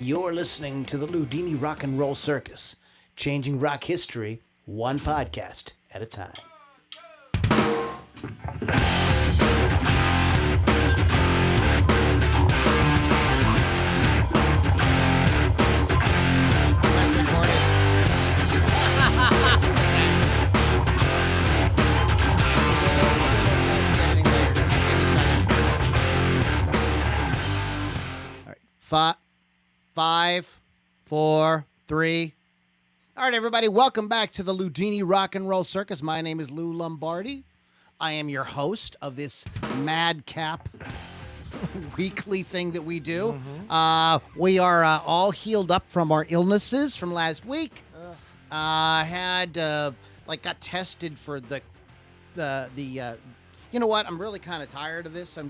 You're listening to the Loudini Rock and Roll Circus, changing rock history one podcast at a time. Five, 4, 3. All right, everybody, welcome back to the Loudini Rock and Roll Circus. My name is Lou Lombardi. I am your host of this madcap weekly thing that we do. We are all healed up from our illnesses from last week. Got tested for the you know what? I'm really kind of tired of this. So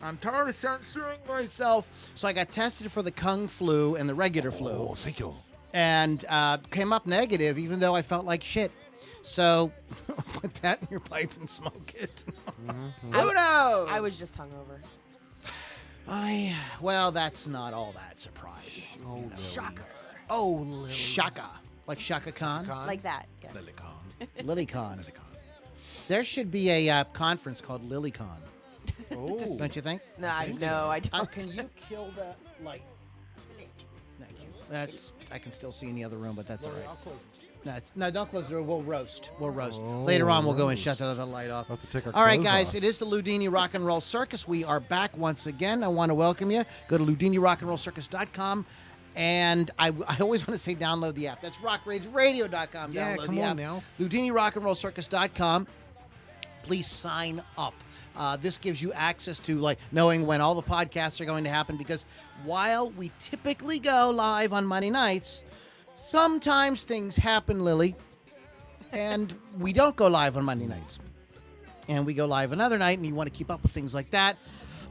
I'm tired of censoring myself. So I got tested for the Kung flu and the regular flu. Oh, thank you. And came up negative, even though I felt like shit. So put that in your pipe and smoke it. Who knows? I was just hungover. Well, that's not all that surprising. Oh, Lily. Shocker. Oh, Lily. Shaka. Like Shaka Khan? Like that. Yes. Lilycon. LilyCon. There should be a conference called LilyCon. Oh. Don't you think? No, I don't. Can you kill that light? Thank you. I can still see in the other room, but that's all right. No, don't close the door. We'll roast. Later on, we'll go and shut the other light off. We'll have to take our all right, clothes guys. off. It is the Loudini Rock and Roll Circus. We are back once again. I want to welcome you. Go to LoudiniRockandRollCircus.com. And I always want to say download the app. That's RockRageRadio.com. Yeah, download come the on app. now. LoudiniRockandRollCircus.com. Please sign up. This gives you access to knowing when all the podcasts are going to happen, because while we typically go live on Monday nights, sometimes things happen, Lily, and we don't go live on Monday nights. And we go live another night, and you want to keep up with things like that.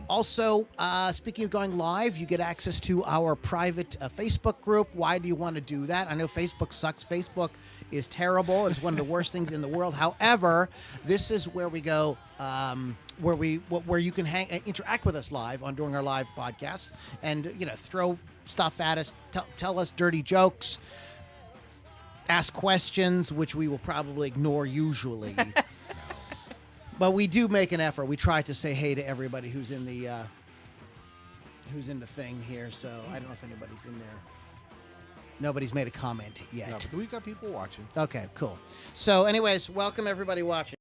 Also, speaking of going live, you get access to our private Facebook group. Why do you want to do that? I know Facebook sucks. Facebook is terrible. It's one of the worst things in the world. However, this is where we go, where you can interact with us live during our live podcasts, and throw stuff at us, tell us dirty jokes, ask questions, which we will probably ignore usually. But we do make an effort. We try to say hey to everybody who's in the thing here. So I don't know if anybody's in there. Nobody's made a comment yet. No, but we've got people watching. Okay, cool. So anyways, welcome everybody watching.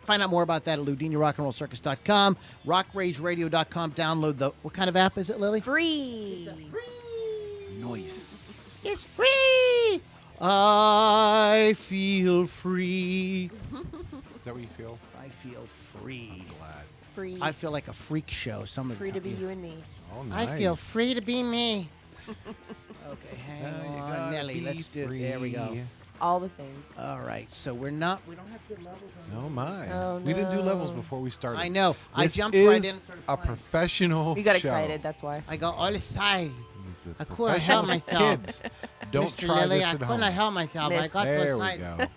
Find out more about that at LoudiniRockandRollCircus.com, RockRageRadio.com. Download what kind of app is it, Lily? Free. Nice. It's free. I feel free. Is that what you feel? I feel free. I'm glad. Free. I feel like a freak show. Free to be you and me. Oh, nice. I feel free to be me. Okay, hang on, Nelly. Let's do it. There we go. All the things. All right, so we don't have good levels. Oh, my. Oh, We didn't do no. levels before we started. I know. I This jumped is right in and started a playing. professional You got show. excited, that's why. I go all aside. The I couldn't help professional myself. Kids, don't Mr. try Lily, this I at couldn't home. help myself. I Miss. got There to we aside. go.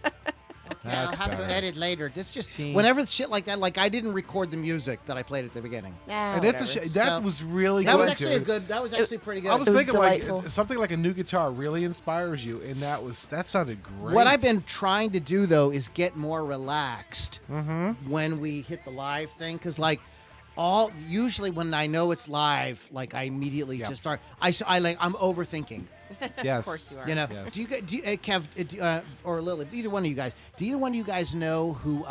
I'll That's have better. to edit later. This just See? whenever shit like that. Like I didn't record the music that I played at the beginning. And it's that So, was really That good. was actually dude. That was actually pretty good. I was It was thinking delightful. something like a new guitar really inspires you, and that sounded great. What I've been trying to do though is get more relaxed when we hit the live thing, because usually when I know it's live, I immediately just start. I'm overthinking. Yes. Of course you are. You know, Yes. do you Kev or Lily, either one of you guys? Do either one of you guys know who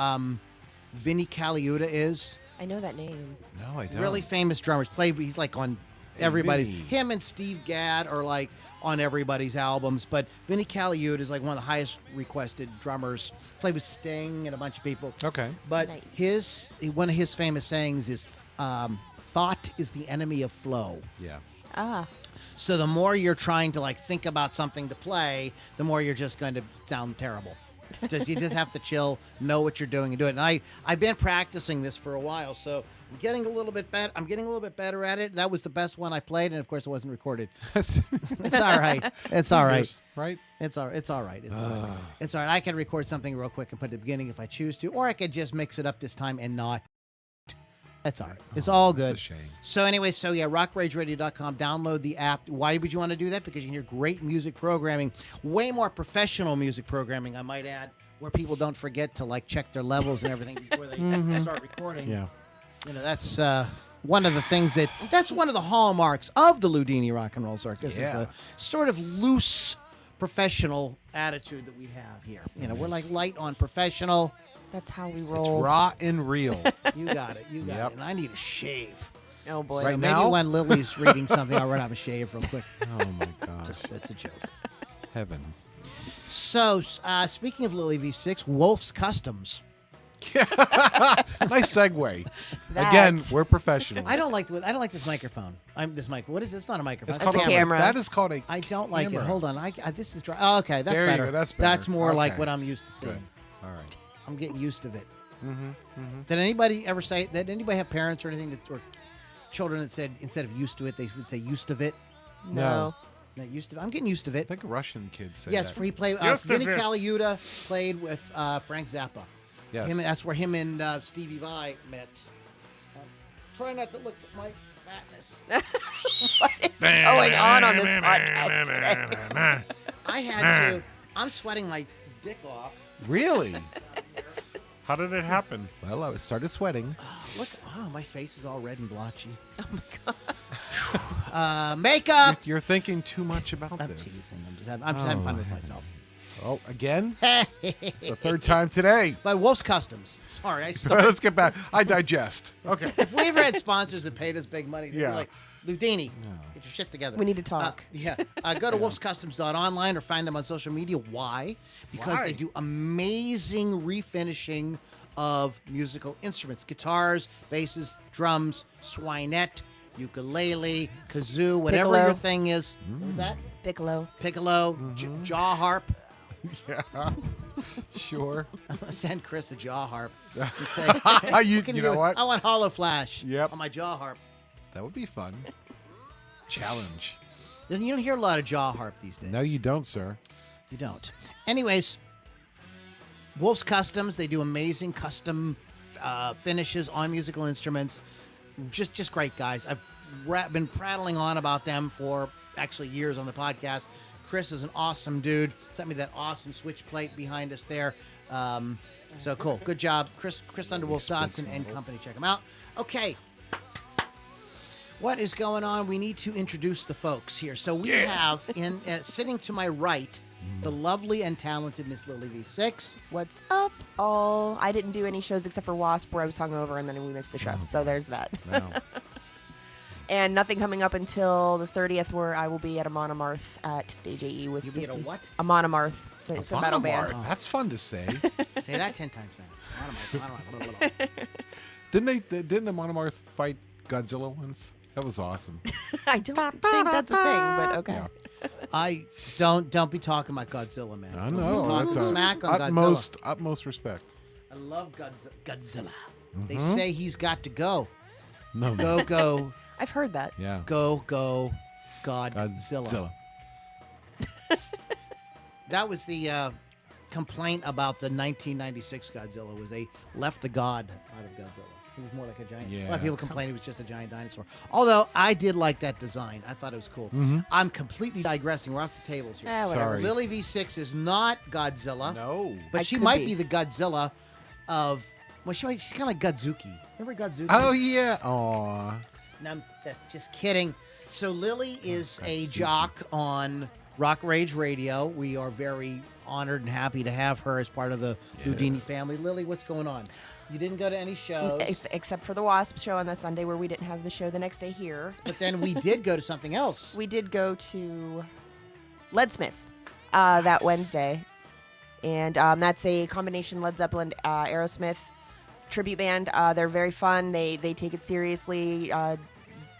Vinny Caliuta is? I know that name. No, I don't. Really famous drummer. He's on everybody. Vinny. Him and Steve Gadd are on everybody's albums, but Vinny Caliuta is one of the highest requested drummers. Played with Sting and a bunch of people. Okay. But Nice. one of his famous sayings is, "Thought is the enemy of flow." Yeah. Ah. So the more you're trying to think about something to play, the more you're just going to sound terrible. You just have to chill, know what you're doing, and do it. And I've been practicing this for a while, so I'm getting a little bit better. I'm getting a little bit better at it. That was the best one I played, and of course, it wasn't recorded. It's all right. It's all right. Right? It's all right. It's all right. It's all right. I can record something real quick and put it at the beginning if I choose to, or I could just mix it up this time and not. That's all right. It's all good. It's a shame. So anyway, rockrageradio.com. Download the app. Why would you want to do that? Because you can hear great music programming, way more professional music programming, I might add, where people don't forget to like check their levels and everything before they start recording. Yeah. You know, that's one of the things that's one of the hallmarks of the Loudini Rock and Roll Circus is Yeah. the sort of loose professional attitude that we have here. You know, we're like light on professional. That's how we It's roll. raw and real. You got it. You got Yep. it. And I need a shave. Oh boy. Right So now? maybe when Lily's reading something, I'll run out a shave real quick. Oh my gosh. That's a joke. Heavens. So, speaking of Lily V6, Wolf's Customs. Nice segue. Again, That- we're professionals. I don't like this microphone. This mic. What is it? It's not a microphone. It's It's called a a camera. That is called a I don't like it. camera. Hold on. This is dry. Oh, okay, that's There you better. go, that's That's better. more like Okay. what I'm used to seeing. Good. All right. I'm getting used to it. Did anybody ever say that? Anybody have parents or anything or children that said instead of used to it, they would say used of it? No. Not used to. I'm getting used to I it. think Russian kids say Yes, that. free play. Used of Vinny it. Caliuta played with Frank Zappa. Yes. That's where him and Stevie Vai met. Try not to look at my fatness. What is going on this podcast today? I had to. I'm sweating my dick off. Really? How did it happen? Well, I started sweating. Look, my face is all red and blotchy. Oh my god. Makeup. You're thinking too much about I'm this. teasing. I'm just having fun with myself. Oh, again? The third time today. By Wolf's Customs. Sorry, I started. Let's get back. I digest. Okay. If we ever had sponsors that paid us big money, they'd Yeah. be like, Loudini, get your shit together. We need to talk. Go to wolfscustoms.online or find them on social media. Why? Because they do amazing refinishing of musical instruments. Guitars, basses, drums, swinette, ukulele, kazoo, whatever Piccolo. your thing is. What was that? Piccolo. Piccolo, jaw harp. Yeah. Sure. I'm going to send Chris a jaw harp and say, You can know what? I want hollow flash Yep. on my jaw harp. That would be fun. Challenge. You don't hear a lot of jaw harp these days. No, you don't, sir. You don't. Anyways, Wolf's Customs, they do amazing custom finishes on musical instruments. Just great guys. I've been prattling on about them for actually years on the podcast. Chris is an awesome dude. Sent me that awesome switch plate behind us there. So cool. Good job. Chris Thunderwolf Dodson and company. Check them out. Okay. What is going on? We need to introduce the folks here. So we have sitting to my right, the lovely and talented Miss Lily V6. What's up, all? I didn't do any shows except for Wasp, where I was hungover, and then we missed the show. So there's that. No. And nothing coming up until the 30th, where I will be at Amon Amarth at Stage AE with You'll be at a Sissy. what? Amon Amarth. It's a metal band. That's fun to say. Say that 10 times fast. Didn't the Monomarth fight Godzilla once? That was awesome. I don't think that's a thing, but okay. Yeah. I don't be talking about Godzilla, man. I Don't know. be talking That's smack on utmost respect. Godzilla. I love Godzilla. They say he's got to go. No. Go, I've heard that. Yeah. go, Godzilla. That was the complaint about the 1996 Godzilla, was they left the god out of Godzilla. He was more like a giant. A lot Yeah. of people complained it was just a giant dinosaur. Although I did like that design. I thought it was cool. I'm completely digressing. We're off the tables here. Whatever. Sorry. Lily V6 is not Godzilla. No. But I she could might be. be the Godzilla of. Well, she's kind of like Godzuki. Remember Godzuki? Oh yeah. Aw. No, I'm just kidding. So Lily is a Godzuki. jock on Rock Rage Radio. We are very honored and happy to have her as part of the Loudini family. Lily, what's going on? You didn't go to any shows, Except for the Wasp show on the Sunday, where we didn't have the show the next day here. but then we did go to something else. We did go to Leadsmith that Wednesday. And that's a combination Led Zeppelin, Aerosmith tribute band. They're very fun. They take it seriously.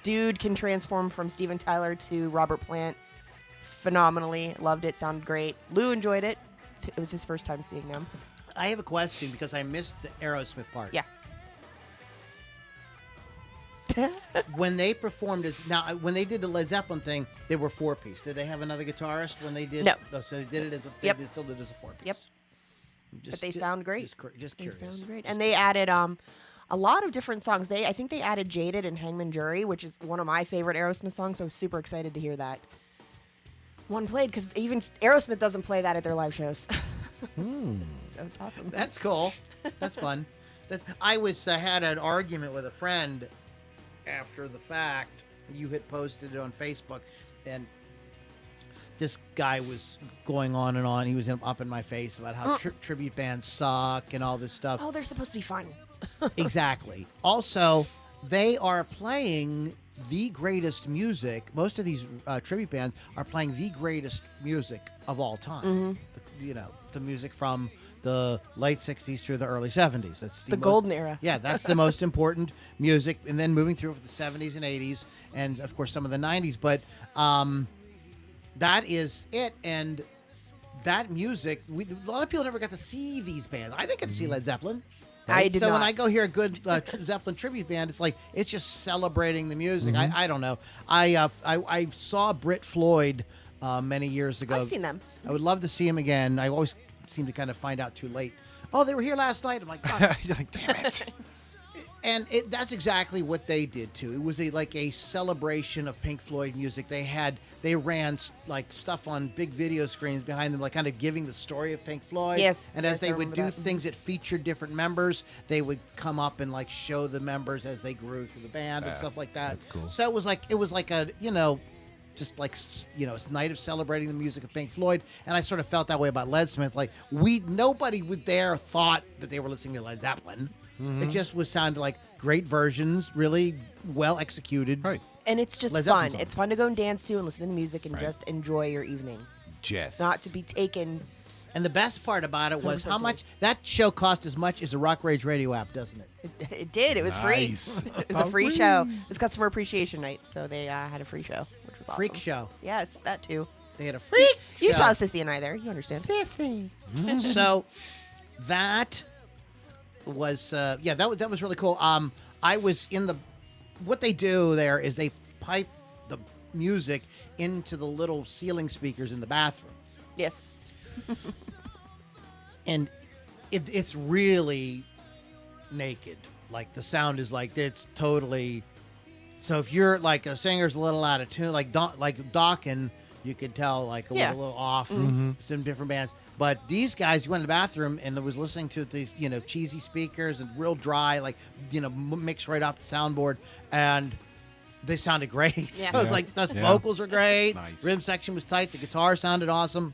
Dude can transform from Steven Tyler to Robert Plant phenomenally. Loved it. Sounded great. Lou enjoyed it. It was his first time seeing them. I have a question because I missed the Aerosmith part. Yeah. When they performed when they did the Led Zeppelin thing, they were 4-piece. Did they have another guitarist when they did? No. Oh, so they did it as a. Yep. They still did it as a 4-piece. Yep. But they sound great. Just They curious. sound great. And they added a lot of different songs. I think they added Jaded and Hangman Jury, which is one of my favorite Aerosmith songs. So I was super excited to hear that one played, because even Aerosmith doesn't play that at their live shows. So it's awesome. That's cool. That's fun. I had an argument with a friend after the fact. You had posted it on Facebook, and this guy was going on and on. He was up in my face about how tribute bands suck and all this stuff. Oh, they're supposed to be fun. Exactly. Also, they are playing the greatest music. Most of these tribute bands are playing the greatest music of all time. The music from the late 60s through the early 70s. That's the golden era. Yeah, that's the most important music. And then moving through the 70s and 80s, and of course some of the 90s. But that is it. And that music, a lot of people never got to see these bands. I didn't get to see Led Zeppelin. I did so not. when I go hear a good Zeppelin tribute band, it's like it's just celebrating the music. I don't know. I saw Brit Floyd many years ago. I've seen them. I would love to see him again. I always seem to kind of find out too late. Oh, they were here last night. I'm like, oh. You're like, damn it. And that's exactly what they did too. It was like a celebration of Pink Floyd music. They ran like stuff on big video screens behind them, like kind of giving the story of Pink Floyd. Yes, And as yes, they I would remember do that. things that featured different members, they would come up and like show the members as they grew through the band and stuff like that. That's cool. So it was like a just like it's a night of celebrating the music of Pink Floyd, and I sort of felt that way about Led Smith. Like nobody there thought that they were listening to Led Zeppelin. It just sounded like great versions, really well executed. Right. And it's just Led Zeppelin fun. song. It's fun to go and dance to and listen to the music and just enjoy your evening. Jess. Not to be taken. And the best part about it was 100% how much that show cost as much as a Rock Rage radio app, doesn't it? It did. It was Nice. free. It was a free show. It was customer appreciation night, so they had a free show, which was awesome. Freak show. Yes, that too. They had a freak You show. saw Sissy and I there. You understand. Sissy. So that was that was really cool. I was in what they do there is they pipe the music into the little ceiling speakers in the bathroom. Yes. And it's really naked. Like the sound is like it's totally. So if you're like a singer's a little out of tune, like Dawkins, you could tell like a little off. Some different bands, but these guys, you went in the bathroom and was listening to these cheesy speakers and real dry, like mixed right off the soundboard, and they sounded great. Yeah. So it's like the vocals are great, Nice. rhythm section was tight, the guitar sounded awesome.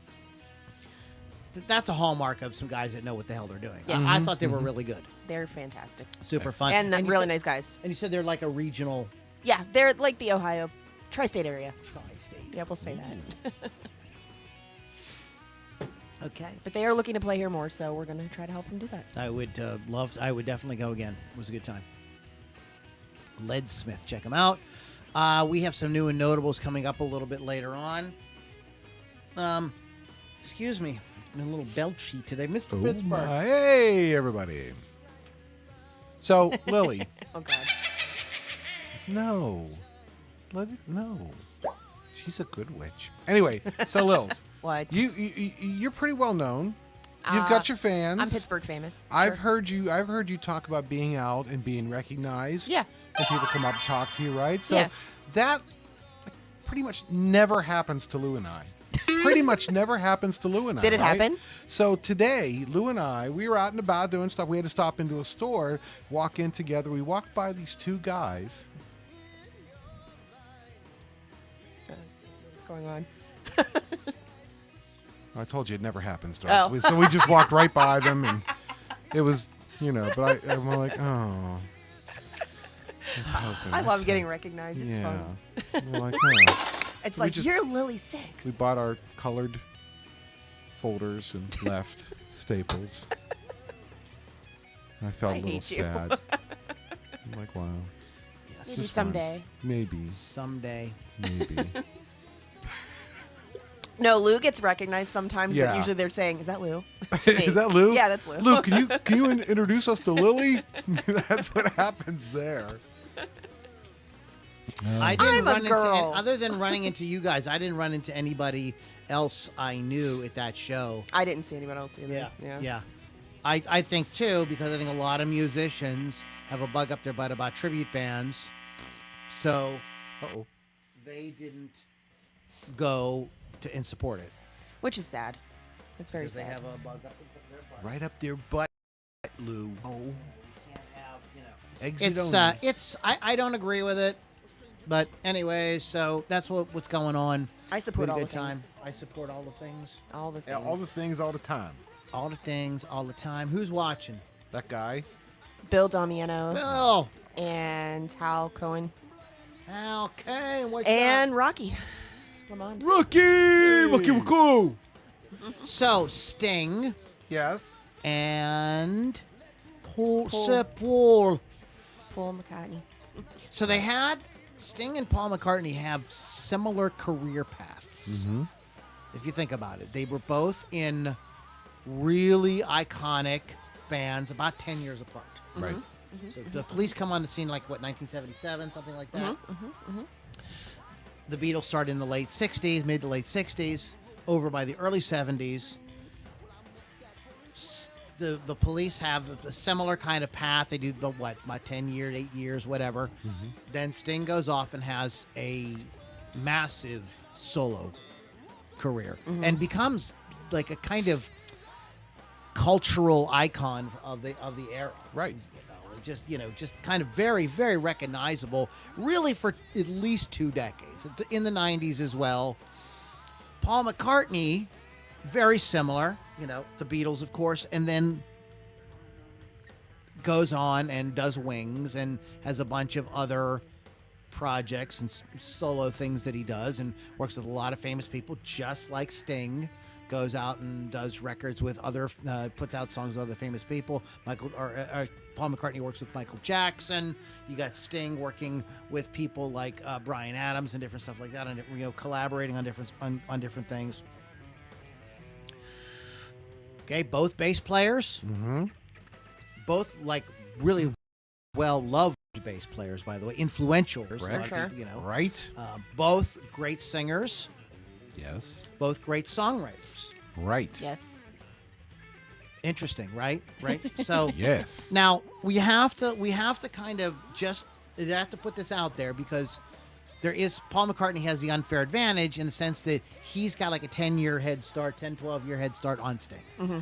That's a hallmark of some guys that know what the hell they're doing. Yes. I thought they were really good. They're fantastic. Super fun. And you really said- nice guys. And you said they're like a regional Yeah, they're like the Ohio tri-state area. tri-state. Yeah, we'll say that. Okay. But they are looking to play here more, so we're going to try to help them do that. I would I would definitely go again. It was a good time. Led Smith, check them out. We have some new and notables coming up a little bit later on. Excuse me, I'm a little belchy today, Mr. Pittsburgh. My. Hey, everybody. So, Lily. Oh, God. No. No. She's a good witch. Anyway, so Lils. What? You're pretty well known. You've got your fans. I'm Pittsburgh famous. I've Sure. heard you talk about being out and being recognized. Yeah. And people come up and talk to you, right? So Yeah. that pretty much never happens to Lou and I. Pretty much never happens to Lou and I. Did it right? happen? So today, Lou and I, we were out and about doing stuff. We had to stop into a store, walk in together. We walked by these two guys. What's going on? I told you it never happens to Oh. us. So we just walked right by them, and it was, but I'm like, oh. I love getting recognized. It's fun. We're like, oh. It's So we like, just- you're Lily Six. We bought our colored folders and left Staples. I felt I a little hate you. sad. I'm like, wow. Maybe this is someday. nice. Maybe. Someday. Maybe. No, Lou gets recognized sometimes, Yeah. but usually they're saying, "Is that Lou?" Is that Lou? Yeah, that's Lou. Lou, can you introduce us to Lily? That's what happens there. I didn't I'm a run girl. into other than running into you guys. I didn't run into anybody else I knew at that show. I didn't see anyone else either. Yeah. I think too, because I think a lot of musicians have a bug up their butt about tribute bands, so they didn't go to and support it. Which is sad. It's very Because they sad. have a bug up their butt. Right up their butt, Lou. Oh. Can't have, Exit it's only. I don't agree with it, but anyway, so that's what's going on. I support Been a all good the time. things. I support all the things, All the Yeah, things. all the things all the time. all the things, all the time. Who's watching? That guy. Bill Damiano Oh, and Hal Cohen okay. What's and Rocky Lamond. Rocky. So Sting Yes. and Paul. Sir Paul. Paul McCartney. So they had Sting and Paul McCartney have similar career paths. Mm-hmm. If you think about it, they were both in really iconic bands about 10 years apart. Right. So the Police come on the scene like, what, 1977, something like that? The Beatles started in the late 60s, mid to late 60s, over by the early 70s. The Police have a similar kind of path. They do, about 10 years, 8 years, whatever. Then Sting goes off and has a massive solo career and becomes like a kind of cultural icon of the era. Right. Just kind of very, very recognizable, really, for at least 2 decades. In the 90s as well. Paul McCartney, very similar, the Beatles, of course, and then goes on and does Wings and has a bunch of other projects and solo things that he does and works with a lot of famous people, just like Sting. Goes out and does records with other, puts out songs with other famous people. Paul McCartney works with Michael Jackson. You got Sting working with people like Bryan Adams and different stuff like that, and collaborating on different things. Okay, both bass players. Mm-hmm. Both really well loved bass players, by the way, influential. Correct. For sure. Right. Both great singers. Yes. Both great songwriters. Right. Yes. Interesting, right? Right. So Yes. now we have to kind of just have to put this out there, because Paul McCartney has the unfair advantage in the sense that he's got like a 10-year head start, 12-year head start on Sting. Mm-hmm.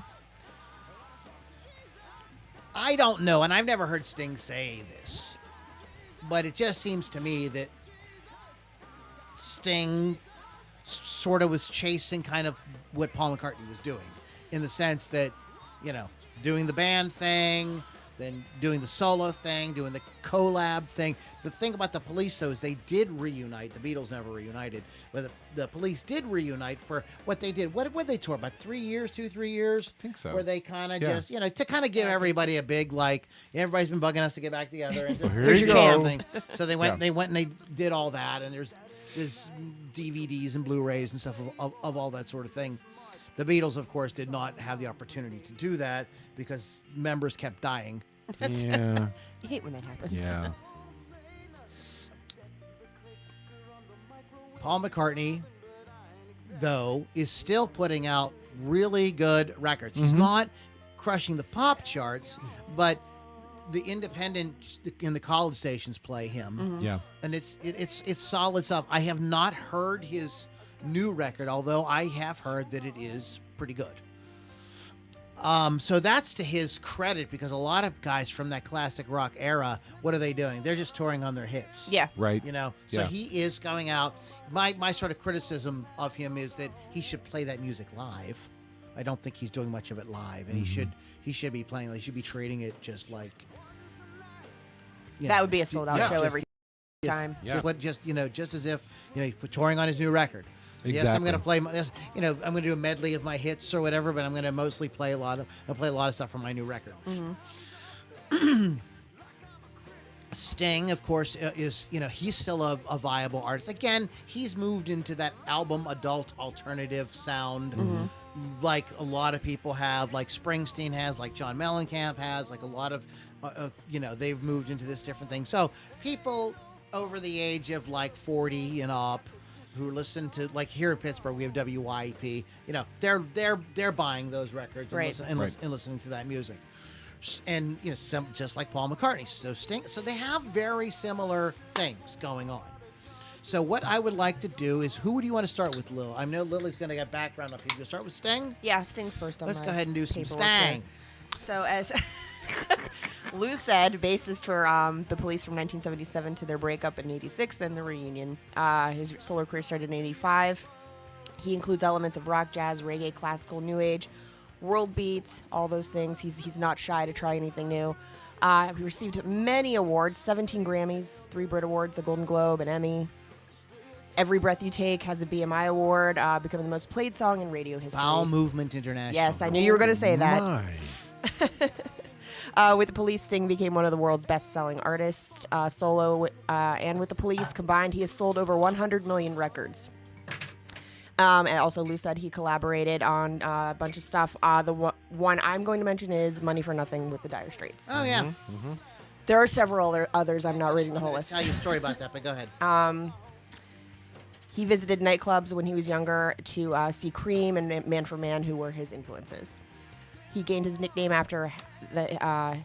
I don't know, and I've never heard Sting say this, but it just seems to me that Sting sort of was chasing kind of what Paul McCartney was doing, in the sense that, doing the band thing, then doing the solo thing, doing the collab thing. The thing about the Police, though, is they did reunite. The Beatles never reunited, but the Police did reunite for what they did. What did they tour? About 3 years, 2-3 years? I think so. Where they kind of Yeah. just, to kind of give everybody a big, everybody's been bugging us to get back together. And so, Well, here here's you your go. chance. So they went, Yeah. and they did all that, and there's DVDs and Blu-rays and stuff of all that sort of thing. The Beatles, of course, did not have the opportunity to do that because members kept dying. Yeah. I hate when that happens. Yeah. Paul McCartney, though, is still putting out really good records. He's not crushing the pop charts, but the independent and the college stations play him, Yeah. and it's solid stuff. I have not heard his new record, although I have heard that it is pretty good. So that's to his credit, because a lot of guys from that classic rock era, what are they doing? They're just touring on their hits. Yeah. Right. So Yeah. he is going out. My sort of criticism of him is that he should play that music live. I don't think he's doing much of it live, and he should be playing. He should be treating it just like That would be a sold out Yeah. show Just- every time. Yeah. just as if he's touring on his new record. Yes, I'm going to Exactly. play. I'm going to do a medley of my hits or whatever, but I'm going to mostly play a lot of stuff from my new record. Sting, of course, is he's still a viable artist. Again, he's moved into that album adult alternative sound, like a lot of people have, like Springsteen has, like John Mellencamp has, like a lot of they've moved into this different thing. So people over the age of like 40 and up who listen to, like here in Pittsburgh, we have WYEP. You know, they're buying those records and, Right. and listening to that music. And you know, some just like Paul McCartney. So Sting. So they have very similar things going on. So what I would like to do is, who do you want to start with, Lil? I know Lily's going to get background up here. You start with Sting. Yeah, Sting's first on Let's my go ahead and do some paperwork Sting. here. So as Lou said, bassist for the Police from 1977 to their breakup in '86, then the reunion. His solo career started in '85. He includes elements of rock, jazz, reggae, classical, new age, world beats, all those things. He's not shy to try anything new. He received many awards, 17 Grammys, 3 Brit Awards, a Golden Globe, an Emmy. Every Breath You Take has a BMI award, becoming the most played song in radio history. Bowel Movement International. Yes, I knew you were going to say that. My. With the Police, Sting became one of the world's best-selling artists. Solo and with the Police combined, he has sold over 100 million records. And also, Lou said he collaborated on a bunch of stuff. The one I'm going to mention is Money for Nothing with the Dire Straits. Oh yeah. There are several others. I'm not reading the whole list. Tell you a story about that, but go ahead. He visited nightclubs when he was younger to see Cream and Man for Man, who were his influences. He gained his nickname after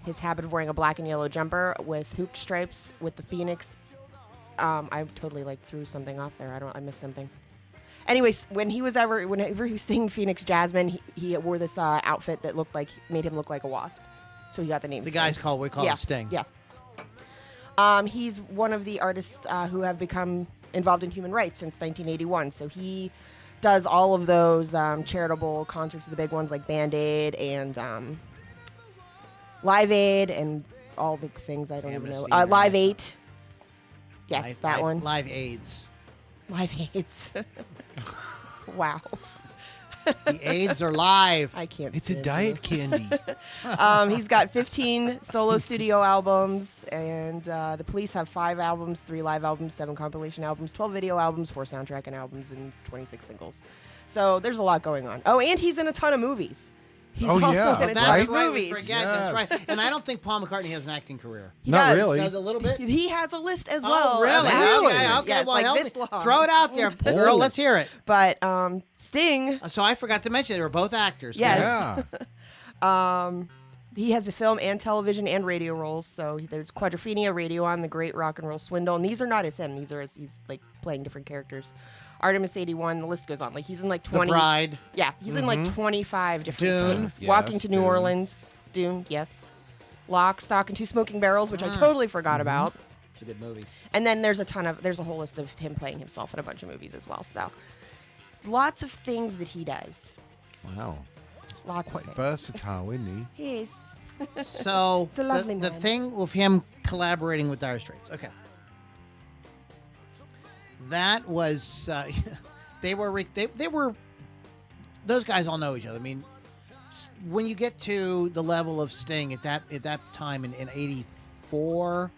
his habit of wearing a black and yellow jumper with hooped stripes with the Phoenix. I totally threw something off there. I missed something. Anyways, whenever he was singing Phoenix Jasmine, he wore this outfit that made him look like a wasp. So he got the name. The Sting. guy's called, we call him Sting. Yeah. He's one of the artists who have become involved in human rights since 1981. So he does all of those charitable concerts, the big ones like Band-Aid and Live Aid and all the things I don't even know. Amnesty Live 8. Yes, that one. Live AIDS. Live AIDS. Wow. The AIDS are live. I can't. It's a stand diet candy. He's got 15 solo studio albums, and the Police have 5 albums, 3 live albums, 7 compilation albums, 12 video albums, 4 soundtrack and albums, and 26 singles. So there's a lot going on. Oh, and he's in a ton of movies. He's Oh, also yeah. in a ton That's of right. We movies. forget. That's right. And I don't think Paul McCartney has an acting career. He Not does. really. Does a little bit? He has a list as Oh, well. really? of acting. Okay. Yes, Well, like help this me. long. Throw it out there, girl. Let's hear it. But Sting, So I forgot to mention they were both actors. Yes. Yeah. he has a film and television and radio roles. So there's Quadrophenia, Radio On, The Great Rock and Roll Swindle, and these are not as him. These are he's playing different characters. Artemis 81, the list goes on. He's in 20. The Bride. Yeah, he's in 25 different Dune. things. Yes, Walking to New Dune. Orleans. Dune, yes. Lock, Stock, and 2 Smoking Barrels, which I totally forgot about. It's a good movie. And then there's a whole list of him playing himself in a bunch of movies as well. So lots of things that he does. Wow. Lots Quite of things. versatile, isn't he? He is. So It's a lovely the man. thing with him collaborating with Dire Straits. Okay. That was they were those guys all know each other. I mean, when you get to the level of Sting at that time in '84,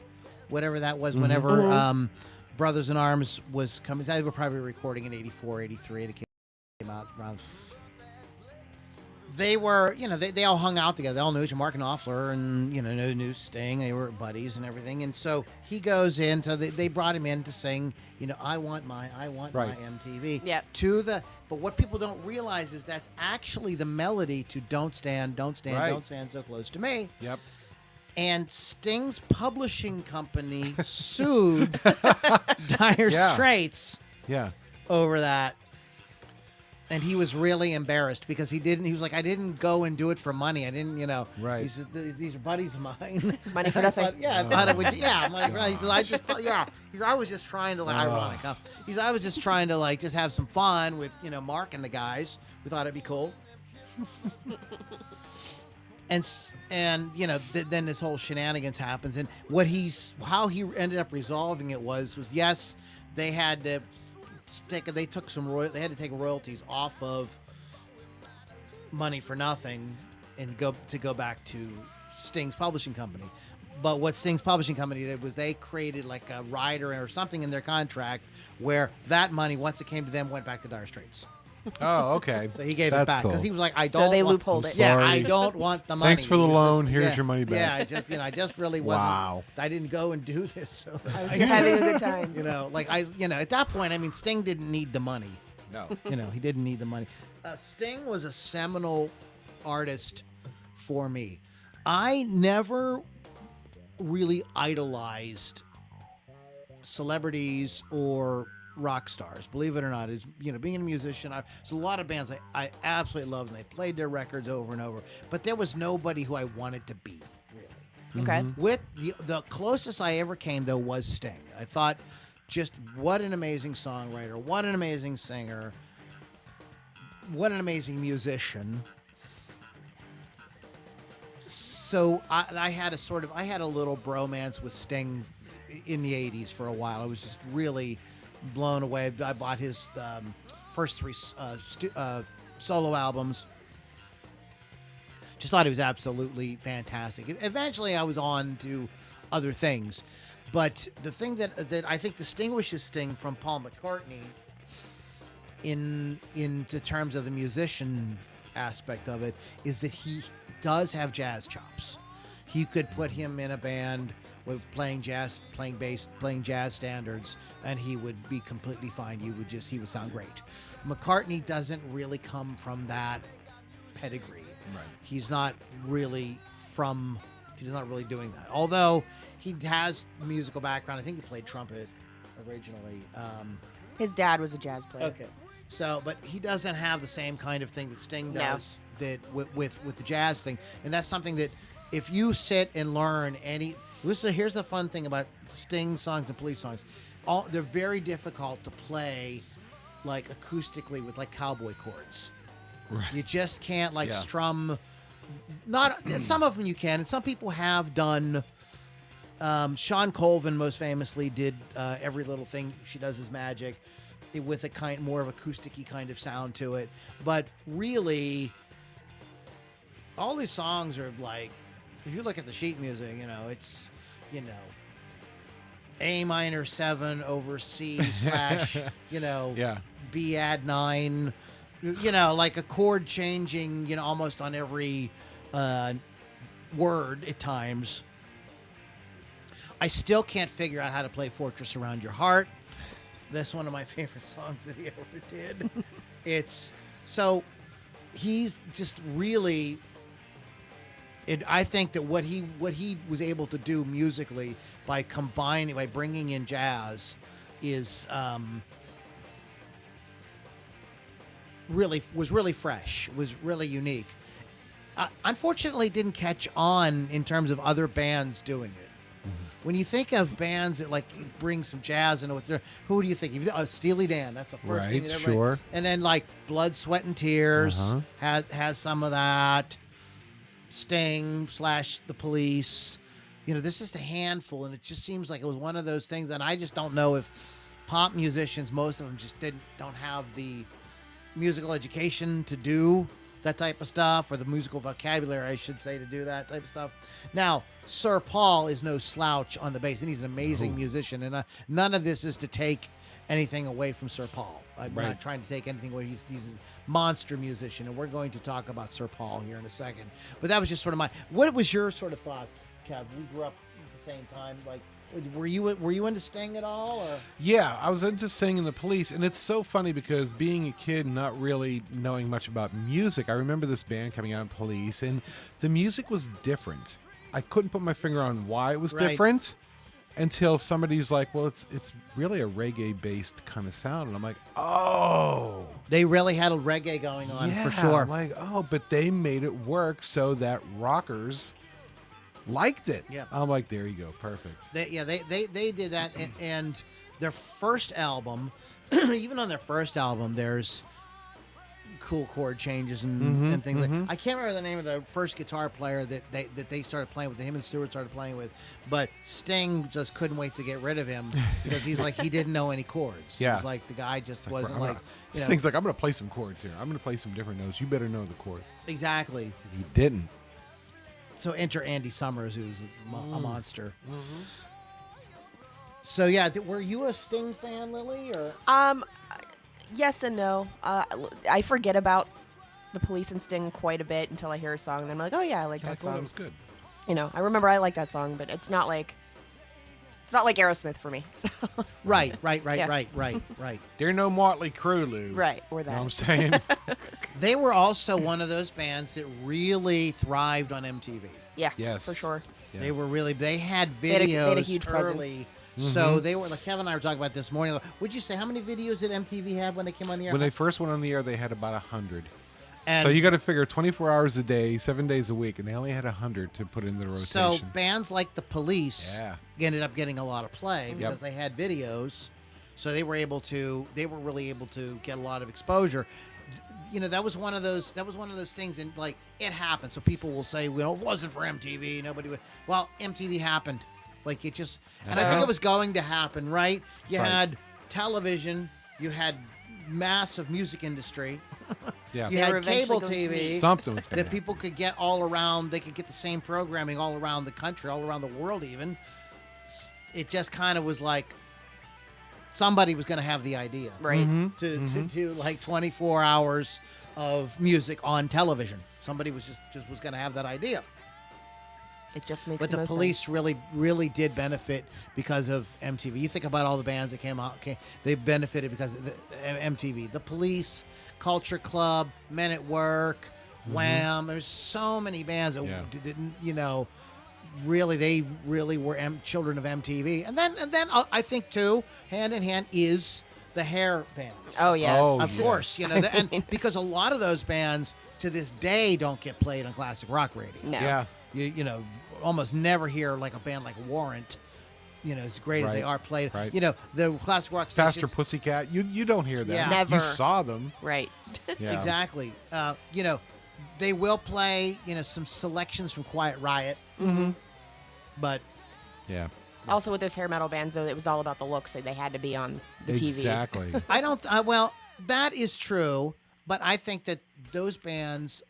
whatever that was, whenever Brothers in Arms was coming, they were probably recording in '84, '83. It came out around. They were, they all hung out together. They all knew each other, Mark Knopfler, and knew Sting. They were buddies and everything. And so he goes in. So they brought him in to sing, I want my Right. MTV. Yep. But what people don't realize is that's actually the melody to Don't Stand, Right. Don't Stand So Close to Me. Yep. And Sting's publishing company sued Dire Yeah. Straits Yeah. over that. And he was really embarrassed because he was like, I didn't go and do it for money. I didn't, Right. He said, these are buddies of mine. Money for And I nothing. thought, yeah, I thought it would, money for nothing. He said, I just thought, He said, I was just trying to, ironic, huh? He said, I was just trying to, just have some fun with, Mark and the guys. We thought it'd be cool. And then this whole shenanigans happens. And how he ended up resolving it was yes, they had to they had to take royalties off of Money for Nothing and go back to Sting's publishing company. But what Sting's publishing company did was they created like a rider or something in their contract where that money, once it came to them, went back to Dire Straits. Oh, okay. So he gave That's it back because cool. he was like, I So don't. they want, loopholed it. Yeah, I Sorry. don't want the money. Thanks for the He was loan. just- Here's yeah, your money back. Yeah, I just really wasn't. Wow. I didn't go and do this. So that You're having a good time. at that point, I mean, Sting didn't need the money. No. He didn't need the money. Sting was a seminal artist for me. I never really idolized celebrities or rock stars. Believe it or not, being a musician. There's a lot of bands I absolutely loved, and I played their records over and over. But there was nobody who I wanted to be, really. Okay. With the closest I ever came, though, was Sting. I thought, just what an amazing songwriter, what an amazing singer, what an amazing musician. So I had a little bromance with Sting in the 80s for a while. I was just really blown away. I bought his first three solo albums. Just thought he was absolutely fantastic. Eventually, I was on to other things. But the thing that I think distinguishes Sting from Paul McCartney in the terms of the musician aspect of it is that he does have jazz chops. You could put him in a band with playing jazz, playing bass, playing jazz standards, and he would be completely fine. He would sound great. McCartney doesn't really come from that pedigree. Right. He's not really doing that. Although he has a musical background. I think he played trumpet originally. His dad was a jazz player. Okay. So, but he doesn't have the same kind of thing that Sting does that with the jazz thing. And that's something that if you sit and learn here's the fun thing about Sting songs and Police songs. They're very difficult to play like acoustically with like cowboy chords. Right. You just can't Yeah. strum. Some of them you can, and some people have done. Sean Colvin most famously did Every Little Thing She Does Is Magic, with a more of acoustic-y kind of sound to it. But really, all these songs are like, if you look at the sheet music, it's A minor 7 over C / Yeah. B add 9, like a chord changing, almost on every word at times. I still can't figure out how to play Fortress Around Your Heart. That's one of my favorite songs that he ever did. He's just really, I think that what he was able to do musically by bringing in jazz is was really fresh, was really unique. Unfortunately, didn't catch on in terms of other bands doing it. When you think of bands that bring some jazz into it, who do you think? Steely Dan. That's the first thing. Right, That sure. And then Blood, Sweat, and Tears has some of that. Sting / the Police. This is a handful, and it just seems like it was one of those things. And I just don't know if pop musicians, most of them, just don't have the musical education to do that type of stuff, or the musical vocabulary, I should say, to do that type of stuff. Now, Sir Paul is no slouch on the bass, and he's an amazing musician. And none of this is to take anything away from Sir Paul. I'm not trying to take anything away. He's a monster musician, and we're going to talk about Sir Paul here in a second. But that was just sort of what was your sort of thoughts, Kev? We grew up at the same time. Were you into Sting at all? Or? Yeah, I was into Sting and the Police, and it's so funny because being a kid, not really knowing much about music, I remember this band coming out, Police, and the music was different. I couldn't put my finger on why it was different until somebody's like, well, it's really a reggae-based kind of sound, and I'm like, oh. They really had a reggae going on, for sure. I'm like, oh, but they made it work so that rockers liked it. Yeah. I'm like, there you go, perfect. They did that, and their first album, even on their first album, there's cool chord changes and things like. I can't remember the name of the first guitar player that they started playing with. Him and Stewart started playing with, but Sting just couldn't wait to get rid of him because he didn't know any chords. Yeah. He was like, the guy just wasn't Sting's like, I'm gonna play some chords here. I'm gonna play some different notes. You better know the chord. Exactly. He didn't. So enter Andy Summers, who's a monster. So yeah, were you a Sting fan, Lily? Or Yes and no. I forget about the Police and Sting quite a bit until I hear a song, and I'm like, oh yeah, I like I that thought it song. was good. You know, I remember I like that song, but it's not like Aerosmith for me. So. Right. Yeah. They're no Motley Crue, Lou. Right, or You know what that. I'm saying? They were also one of those bands that really thrived on MTV. Yeah, Yes. for sure. Yes. They were really. They had videos They had a huge presence. early. So they were like Kevin and I were talking about this morning. Would you say how many videos did MTV have when they came on the air? When they first went on the air, they had about 100. and So you got to figure 24 hours a day, 7 days a week, and they only had 100 to put in the rotation. so bands like the Police Yeah. ended up getting a lot of play because they had videos. So they were really able to get a lot of exposure. You know, that was one of those things, and like it happened. So people will say, well, if it wasn't for MTV, nobody would. Well, MTV happened. Like it just, and I think it was going to happen, right? You Right. had television, you had massive music industry, yeah. you They were had cable eventually going to TV be- Something was going that to people could get all around. They could get the same programming all around the country, all around the world, even. It just kind of was like somebody was going to have the idea, Right. to do like 24 hours of music on television. Somebody was just was going to have that idea. It just makes But the the most Police sense. really did benefit because of MTV. You think about all the bands that came out, they benefited because of the MTV. The Police, Culture Club, Men at Work, Wham. There's so many bands that Yeah. didn't, they really were children of MTV. And then I think too, hand in hand is the hair bands. Oh, yes. Oh, Of yeah. course, and because a lot of those bands to this day don't get played on classic rock radio. No. Yeah. You almost never hear like a band like Warrant, as great as they Right. are played. Right. The classic rock Faster stations. Pussycat. You don't hear that. Yeah. Never. You saw them. Right. Yeah. Exactly. They will play, some selections from Quiet Riot. Mm-hmm. But Yeah. Also, with those hair metal bands, though, it was all about the look, so they had to be on the TV. Exactly. I don't, well, that is true, but I think that those bands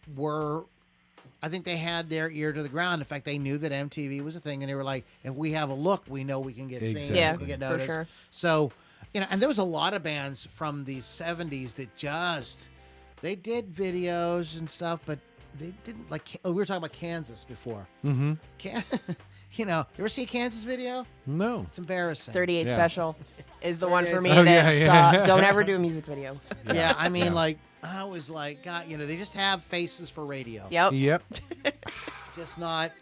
I think they had their ear to the ground. In fact, they knew that MTV was a thing, and they were like, if we have a look, we know we can get seen, Exactly. Yeah, we can get for noticed. sure. So, and there was a lot of bands from the 70s that they did videos and stuff, but they didn't, like, we were talking about Kansas before. Mm-hmm. You ever see a Kansas video? No. It's embarrassing. 38 Yeah. Special is the one for me Oh, yeah, that's yeah. don't ever do a music video. Yeah, I mean, Yeah. like, I was like, God, they just have faces for radio. Yep. Yep.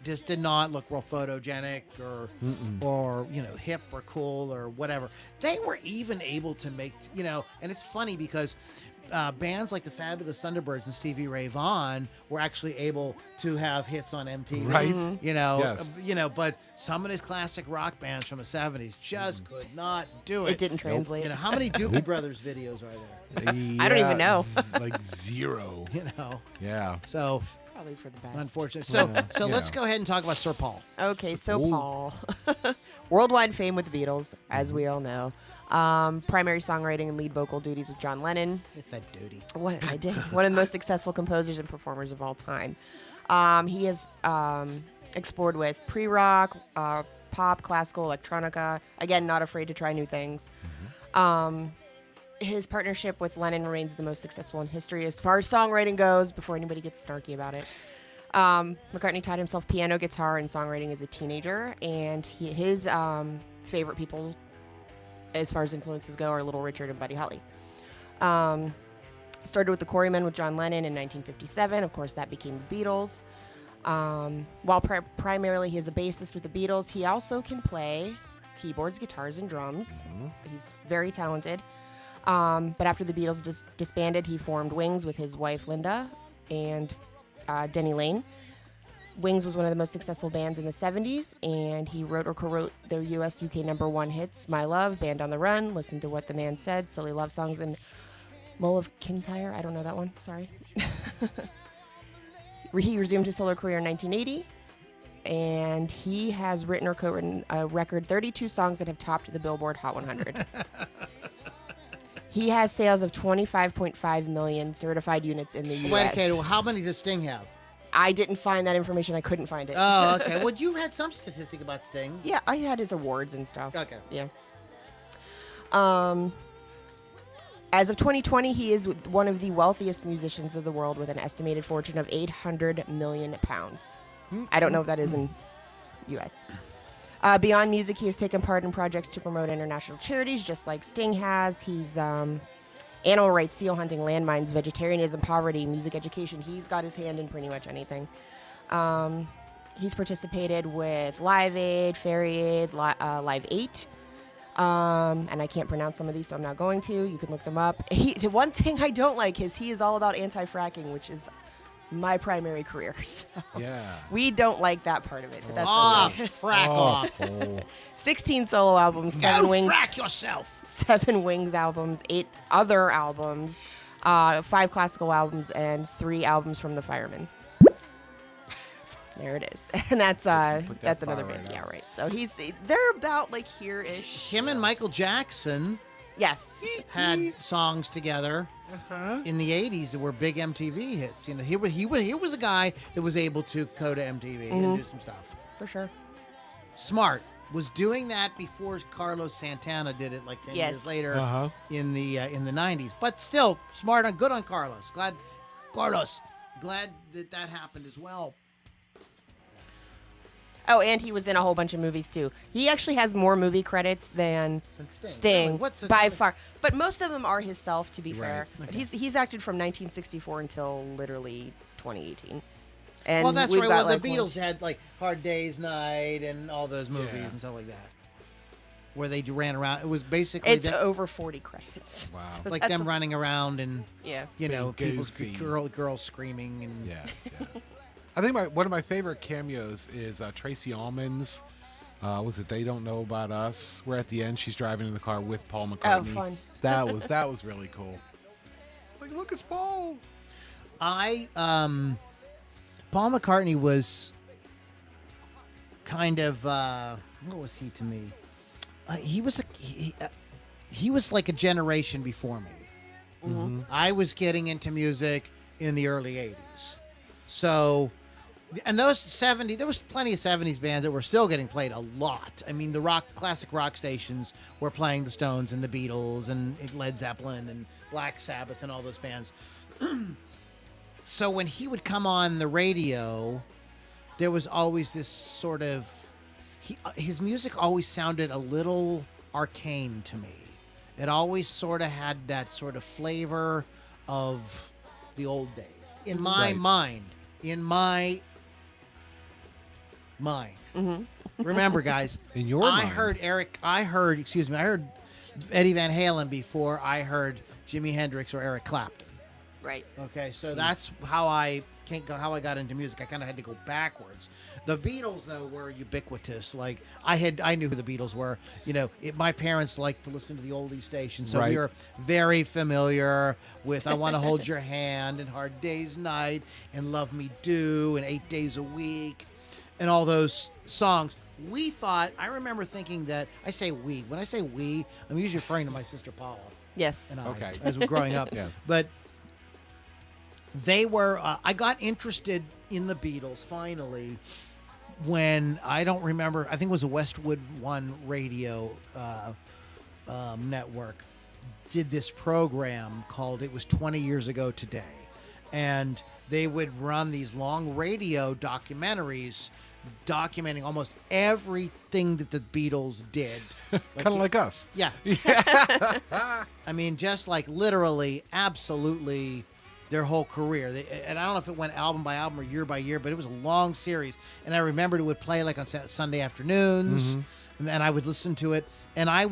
Just did not look real photogenic or hip or cool or whatever. They were even able to make, and it's funny because bands like the Fabulous Thunderbirds and Stevie Ray Vaughan were actually able to have hits on MTV. Right. Yes. But some of these classic rock bands from the 70s just could not do it. It didn't translate. How many Doobie Brothers videos are there? I don't even know. Like 0. Yeah. So Probably for the best. unfortunate. So Yeah. let's go ahead and talk about Sir Paul. Okay, so Ooh. Paul. Worldwide fame with the Beatles, as we all know. Primary songwriting and lead vocal duties with John Lennon. Hit that duty. What I did. One of the most successful composers and performers of all time. He has explored with pre-rock, pop, classical, electronica. Again, not afraid to try new things. His partnership with Lennon remains the most successful in history as far as songwriting goes, before anybody gets snarky about it. McCartney taught himself piano, guitar, and songwriting as a teenager, and his favorite people, as far as influences go, are Little Richard and Buddy Holly. Started with the Quarrymen with John Lennon in 1957. Of course, that became the Beatles. While primarily he's a bassist with the Beatles, he also can play keyboards, guitars, and drums. He's very talented. But after the Beatles disbanded, he formed Wings with his wife Linda and Denny Lane. Wings was one of the most successful bands in the 70s, and he wrote or co-wrote their US UK #1 hits, My Love, Band on the Run, Listen to What the Man Said, Silly Love Songs, and Mull of Kintyre. I don't know that one, sorry. He resumed his solo career in 1980, and he has written or co-written a record 32 songs that have topped the Billboard Hot 100. He has sales of 25.5 million certified units in the U.S. Wait, okay. Well, how many does Sting have? I didn't find that information. I couldn't find it. Oh, okay. Well, you had some statistic about Sting. Yeah, I had his awards and stuff. Okay. Yeah. As of 2020, he is one of the wealthiest musicians of the world with an estimated fortune of 800 million pounds. I don't know if that is in U.S. Beyond music, he has taken part in projects to promote international charities, just like Sting has. He's animal rights, seal hunting, landmines, vegetarianism, poverty, music education. He's got his hand in pretty much anything. He's participated with Live Aid, Fairy Aid, Live 8. And I can't pronounce some of these, so I'm not going to. You can look them up. The one thing I don't like is he is all about anti-fracking, which is my primary career. So Yeah. we don't like that part of it. But that's okay. Frack off. Oh. 16 solo albums, 7 Go Wings, frack yourself. 7 Wings albums, 8 other albums, 5 classical albums, and 3 albums from the Firemen. There it is, and that's another fire big, right yeah, out. right. So they're about like here-ish. Him and Michael Jackson Yes. had songs together in the 80s that were big MTV hits. You know, he was a guy that was able to go to MTV and do some stuff. For sure. Smart. Was doing that before Carlos Santana did it like 10 Yes. years later Uh-huh. in the 90s. But still, smart and good on Carlos. Glad that happened as well. Oh, and he was in a whole bunch of movies too. He actually has more movie credits than Sting. Sting, Really? What's it- by far. But most of them are himself, to be Right. fair. But Okay. he's acted from 1964 until literally 2018. And Well, that's we've right. got, Well, like, the Beatles had like Hard Day's Night and all those movies Yeah. and stuff like that, where they ran around. It was basically It's them, over 40 credits. Wow. So like that's them running around and yeah. people's goofy. girls screaming and Yes, yes. I think one of my favorite cameos is Tracy Ullman's. Was it They Don't Know About Us? Where at the end she's driving in the car with Paul McCartney. fun. That was really cool. Like, look, it's Paul. Paul McCartney was kind of what was he to me? He was like a generation before me. I was getting into music in the early 80s. So, and there was plenty of 70s bands that were still getting played a lot. I mean, the classic rock stations were playing the Stones and the Beatles and Led Zeppelin and Black Sabbath and all those bands. So when he would come on the radio, there was always this sort of his music always sounded a little arcane to me. It always sort of had that sort of flavor of the old days in my Right. mind. In my mind. Remember, guys. In your I mind. I heard Eddie Van Halen before I heard Jimi Hendrix or Eric Clapton. Right. Okay, so that's how I got into music. I kind of had to go backwards. The Beatles, though, were ubiquitous. Like I knew who the Beatles were. You know, my parents liked to listen to the oldie stations, so we Right. were very familiar with "I Want to Hold Your Hand" and "Hard Day's Night" and "Love Me Do" and "8 Days a Week" and all those songs. I remember thinking that I say we. When I say we, I'm usually referring to my sister Paula Yes. and I Okay. as we're growing up. Yes. But they were. I got interested in the Beatles finally when I don't remember. I think it was a Westwood One radio network did this program called "It Was 20 Years Ago Today," and they would run these long radio documentaries documenting almost everything that the Beatles did. Kind of like us. Yeah. I mean, just like literally, absolutely their whole career. And I don't know if it went album by album or year by year, but it was a long series. And I remembered it would play like on Sunday afternoons, and then I would listen to it. And I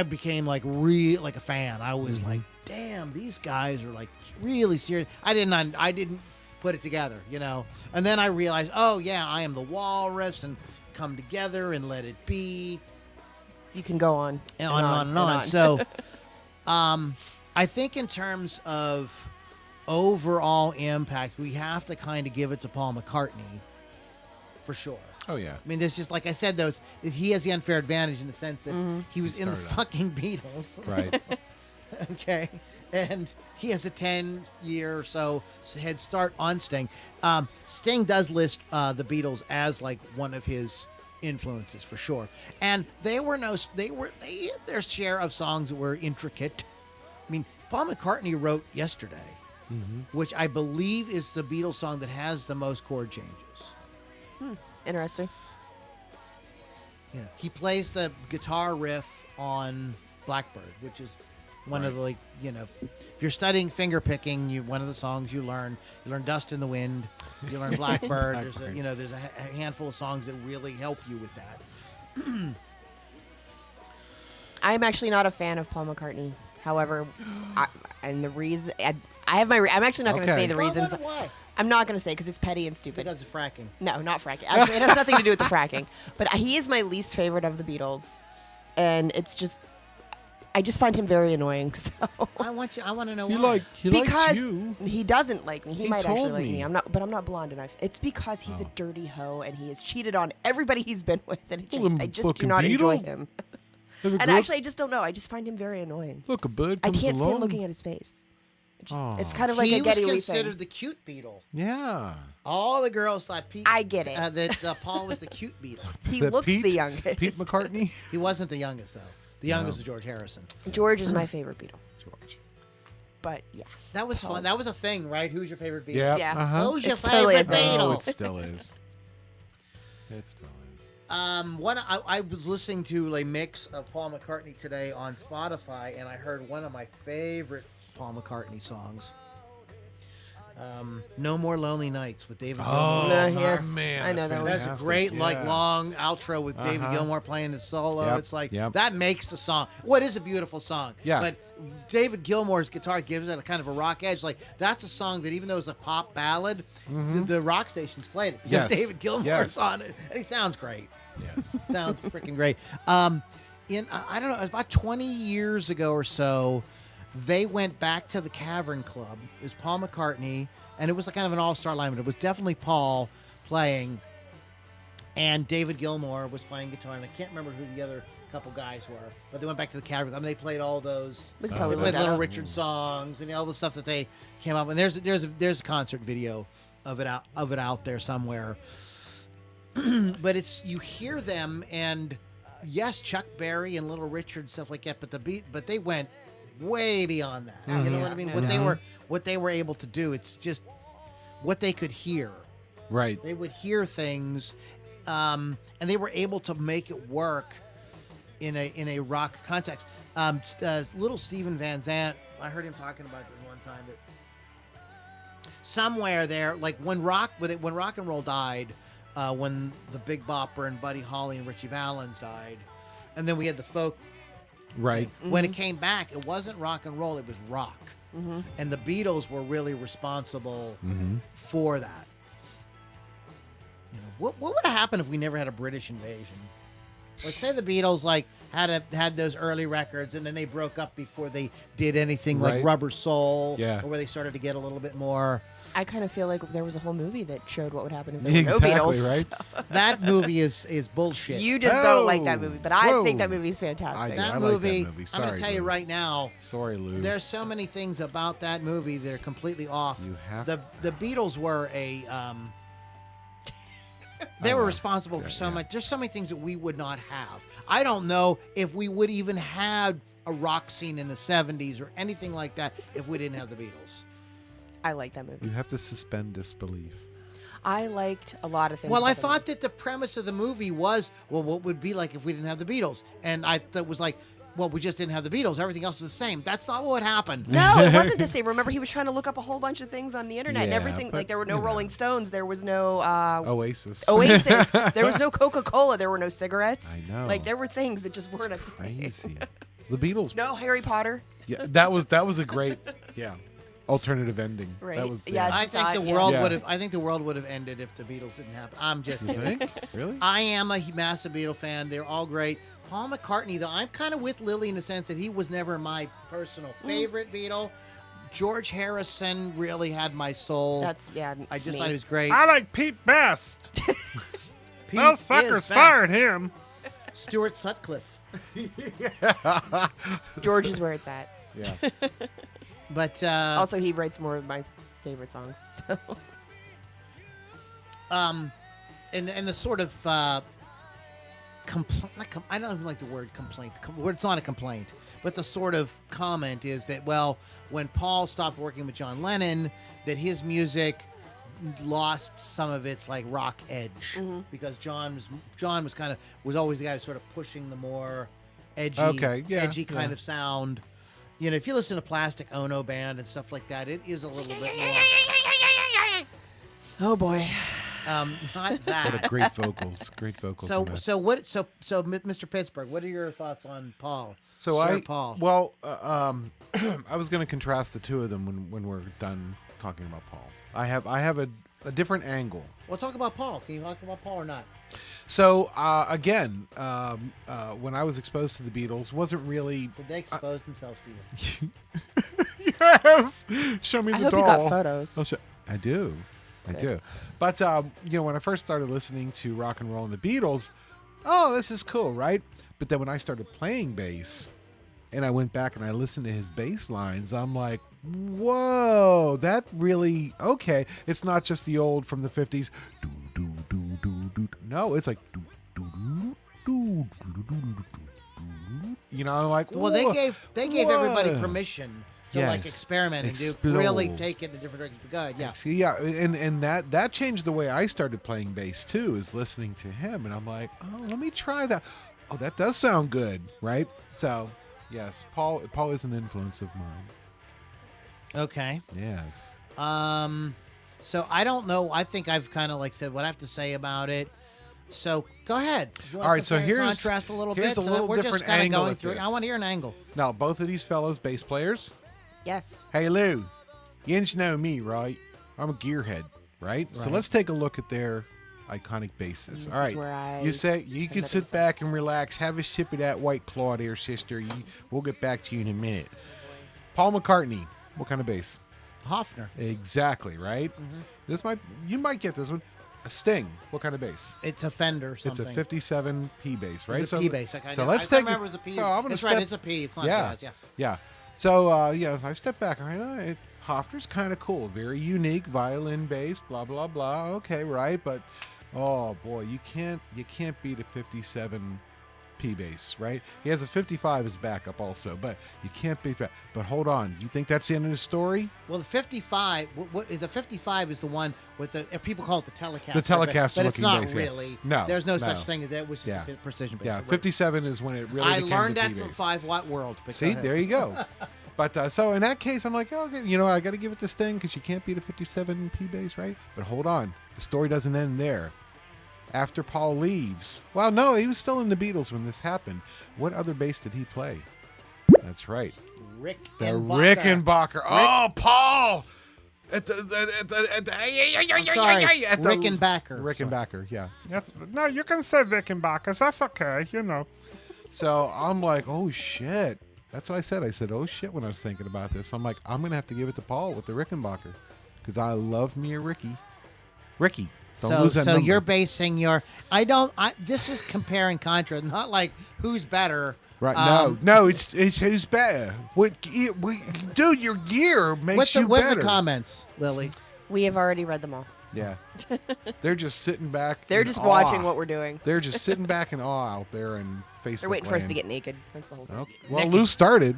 became like a fan. I was like, damn, these guys are like really serious. I didn't put it together, you know. And then I realized, oh yeah, I Am the Walrus and Come Together and Let It Be You can go on. and on and on. So I think in terms of overall impact, we have to kind of give it to Paul McCartney for sure. Oh, yeah. I mean, there's just, like I said, though, he has the unfair advantage in the sense that he was in the started out. fucking Beatles. Right. Okay. And he has a 10-year or so head start on Sting. Sting does list the Beatles as like one of his influences for sure. And they had their share of songs that were intricate. I mean, Paul McCartney wrote Yesterday, which I believe is the Beatles song that has the most chord changes. Interesting. You know, he plays the guitar riff on Blackbird, which is one of the, like, you know, if you're studying finger picking, one of the songs you learn Dust in the Wind, you learn Blackbird. There's a handful of songs that really help you with that. I'm actually not a fan of Paul McCartney. However, and the reason I'm actually not going to say the reasons. Why? I'm not going to say because it's petty and stupid. Because of fracking. No, not fracking. Actually, it has nothing to do with the fracking. But he is my least favorite of the Beatles, and it's just, I just find him very annoying. So I want to know He why. likes because you. he doesn't like me. He might told actually like me. me. I'm not blonde enough. It's because he's a dirty hoe and he has cheated on everybody he's been with, and I just do fucking not enjoy Beatle. him. Have a And girl- actually, I just don't know. I just find him very annoying. look, a bird I comes can't along. stand looking at his face. It's kind of like he a was Geddy Lee considered thing. the cute Beatle. Yeah. All the girls thought Pete. I get it. That Paul was the cute Beatle. He That looks Pete? the youngest. Pete McCartney. He wasn't the youngest though. The youngest was George Harrison. George is my favorite Beatle. George. But yeah. That was fun. That was a thing, right? Who's your favorite Beatle? Yeah. Yeah. Uh-huh. Who's your It's totally a favorite thing. Oh, Beatle? it still is. It still is. I was listening to a mix of Paul McCartney today on Spotify, and I heard one of my favorite Paul McCartney songs. No More Lonely Nights with David Gilmour. Oh, yes. man. I know that's that one. There's a fantastic. great, Yeah. like, long outro with David Uh-huh. Gilmour playing the solo. Yep, It's like, yep. that makes the song. What is a beautiful song? Yeah. But David Gilmour's guitar gives it a kind of a rock edge. Like, that's a song that even though it's a pop ballad, the rock stations played it because Yes. David Gilmour's Yes. on it. And he sounds great. Yes. Sounds freaking great. I don't know, about 20 years ago or so, they went back to the Cavern Club. It was Paul McCartney, and it was a kind of an all-star lineup. It was definitely Paul playing, and David Gilmour was playing guitar, and I can't remember who the other couple guys were, but they went back to the Cavern Club. I mean, they played all those. We could They probably look played that Little up. Richard songs and all the stuff that they came up with. And there's a concert video of it out there somewhere. But you hear them, and yes, Chuck Berry and Little Richard, stuff like that, but they went way beyond that. You know what I mean? What they were able to do, it's just what they could hear. Right. They would hear things, and they were able to make it work in a rock context. Little Steven Van Zandt, I heard him talking about this one time that somewhere there, like when rock and roll died, when the Big Bopper and Buddy Holly and Richie Valens died, and then we had the folk. Right. When it came back, it wasn't rock and roll; it was rock, and the Beatles were really responsible for that. You know, what would have happened if we never had a British invasion? Let's say the Beatles had those early records, and then they broke up before they did anything like Right. Rubber Soul, Yeah. or where they started to get a little bit more. I kind of feel like there was a whole movie that showed what would happen if there were Exactly, no Beatles. right? That movie is bullshit. You just don't like that Oh, movie, but I think that whoa. movie's fantastic. I that like that movie. movie. I'm going Sorry, to tell you Lou. right now. Sorry, Lou. There's so many things about that movie that are completely off. You have- the Beatles were a they were responsible for so yeah. much. There's so many things that we would not have. I don't know if we would even have a rock scene in the 70s or anything like that if we didn't have the Beatles. I like that movie. You have to suspend disbelief. I liked a lot of things. Well, I about that thought that the premise of the movie was, well, what would it be like if we didn't have the Beatles? And I thought it was like, well, we just didn't have the Beatles. Everything else is the same. That's not what happened. No, it wasn't the same. Remember, he was trying to look up a whole bunch of things on the internet and Yeah, everything. but, Like, there were no you know. Rolling Stones. There was no Oasis. Oasis. There was no Coca-Cola. There were no cigarettes. I know. Like, there were things that just weren't a thing. Crazy. The Beatles. No Harry Potter. Yeah, that was a great alternative ending. Right. That was Yeah, I it's think not- the yeah. world Yeah. would have. I think the world would have ended if the Beatles didn't happen. I'm just You kidding. think? Really? I am a massive Beatle fan. They're all great. Paul McCartney, though, I'm kind of with Lily in the sense that he was never my personal favorite Beatle. George Harrison really had my soul. That's, yeah. I just me. thought he was great. I like Pete best. Pete Those is fuckers best. fired him. Stuart Sutcliffe. George is where it's at. Yeah. But Also, he writes more of my favorite songs. So. and the sort of I don't even like the word complaint. It's not a complaint, but the sort of comment is that, well, when Paul stopped working with John Lennon, that his music lost some of its like rock edge because John was always the guy sort of pushing the more edgy kind of sound. You know, if you listen to Plastic Ono Band and stuff like that, it is a little bit more. Oh boy. Not that. What a great vocals. Great vocals. So on that. Mr. Pittsburgh, what are your thoughts on Paul? Paul. Well, I was going to contrast the two of them when we're done talking about Paul. I have a different angle. Well, talk about Paul. Can you talk about Paul or not? So again, when I was exposed to the Beatles, wasn't really. Did they expose themselves to you? Yes. Show me I the hope doll. you got photos. I do. But when I first started listening to rock and roll and the Beatles, oh, this is cool, right? But then when I started playing bass, and I went back and I listened to his bass lines, I'm like, whoa, that really okay. It's not just the old from the 50s. Do, do, do, do, do. No, it's like do, do, do, do, do, do, do. You know, I'm like, Well, they gave everybody permission to like Yes. experiment and Explode. really take it in a different direction. But go ahead, yeah. See, yeah, and that changed the way I started playing bass too, is listening to him, and I'm like, oh, let me try that. Oh, that does sound good, right? So, yes, Paul is an influence of mine. Okay. Yes. So I don't know. I think I've kind of like said what I have to say about it. So go ahead. You want All right, to so compare and here's contrast a little here's bit. a little we're different just kind of angle going at through. this. I want to hear an angle. Now, both of these fellows, bass players. Yes. Hey, Lou, you know me, right? I'm a gearhead, right? So Right. let's take a look at their iconic basses. This All right. is where I You say you can never sit said. back and relax, have a sip of that White Claw there, sister. We'll get back to you in a minute. Paul McCartney, what kind of bass? Hofner. Exactly, right? You might get this one. A Sting, what kind of bass? It's a Fender or It's something. a 57 P bass, right? It's a P bass. So let's take. remember it was a P. So I'm gonna It's step, right. It's a P. It's not yeah, jazz. Yeah. yeah. So if I step back, all right, Hofner's kind of cool, very unique violin bass, blah blah blah. Okay, right, but oh boy, you can't beat a 57 P bass, right? He has a 55 as backup also, but you can't beat that. But hold on, you think that's the end of the story? Well, the 55. The 55 is the one with the people call it the Telecaster. The Telecaster but it's looking not bass, yeah. really. No, there's no no. such thing as that, which Yeah. is a precision bass. Yeah, But 57 is when it really. I became learned the that P from bass. 5 Watt World. But go See, ahead. there you go. But so in that case, I'm like, okay, I got to give it this thing because you can't beat a 57 P bass, right? But hold on, the story doesn't end there. After Paul leaves, well, no, he was still in the Beatles when this happened. What other bass did he play? That's right, the Rickenbacker. Oh, Paul! I'm sorry, Rickenbacker. Rickenbacker, yeah. No, you can say Rickenbackers. That's okay, So I'm like, oh shit. That's what I said. I said, oh shit, when I was thinking about this. I'm like, I'm going to have to give it to Paul with the Rickenbacker because I love me a Ricky. Ricky. Don't lose that So number. you're basing your. This is compare and contrast, not like who's better. Right. No, it's who's better. Dude, your gear makes What's you what are better. the comments, Lily? We have already read them all. Yeah. They're just sitting back. They're in just awe. watching what we're doing. They're just sitting back in awe out there in Facebook. They're waiting for us to land. get naked. That's the whole thing. Okay. Well, Lou started.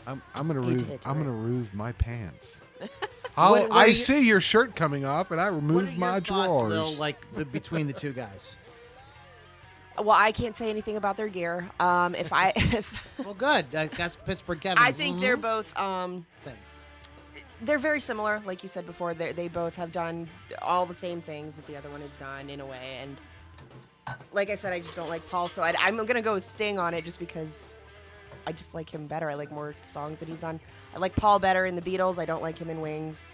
I'm gonna Hate to remove. hit you, I'm right? gonna remove my pants. What are I you- see your shirt coming off, and I What are removed your my thoughts, drawers. Lil, like between the two guys? Well, I can't say anything about their gear. If Well, good. That's Pittsburgh Kevin. I think they're both. Thing. They're very similar, like you said before. They both have done all the same things that the other one has done in a way. And like I said, I just don't like Paul, so I'm gonna go with Sting on it just because I just like him better. I like more songs that he's done. I like Paul better in the Beatles. I don't like him in Wings.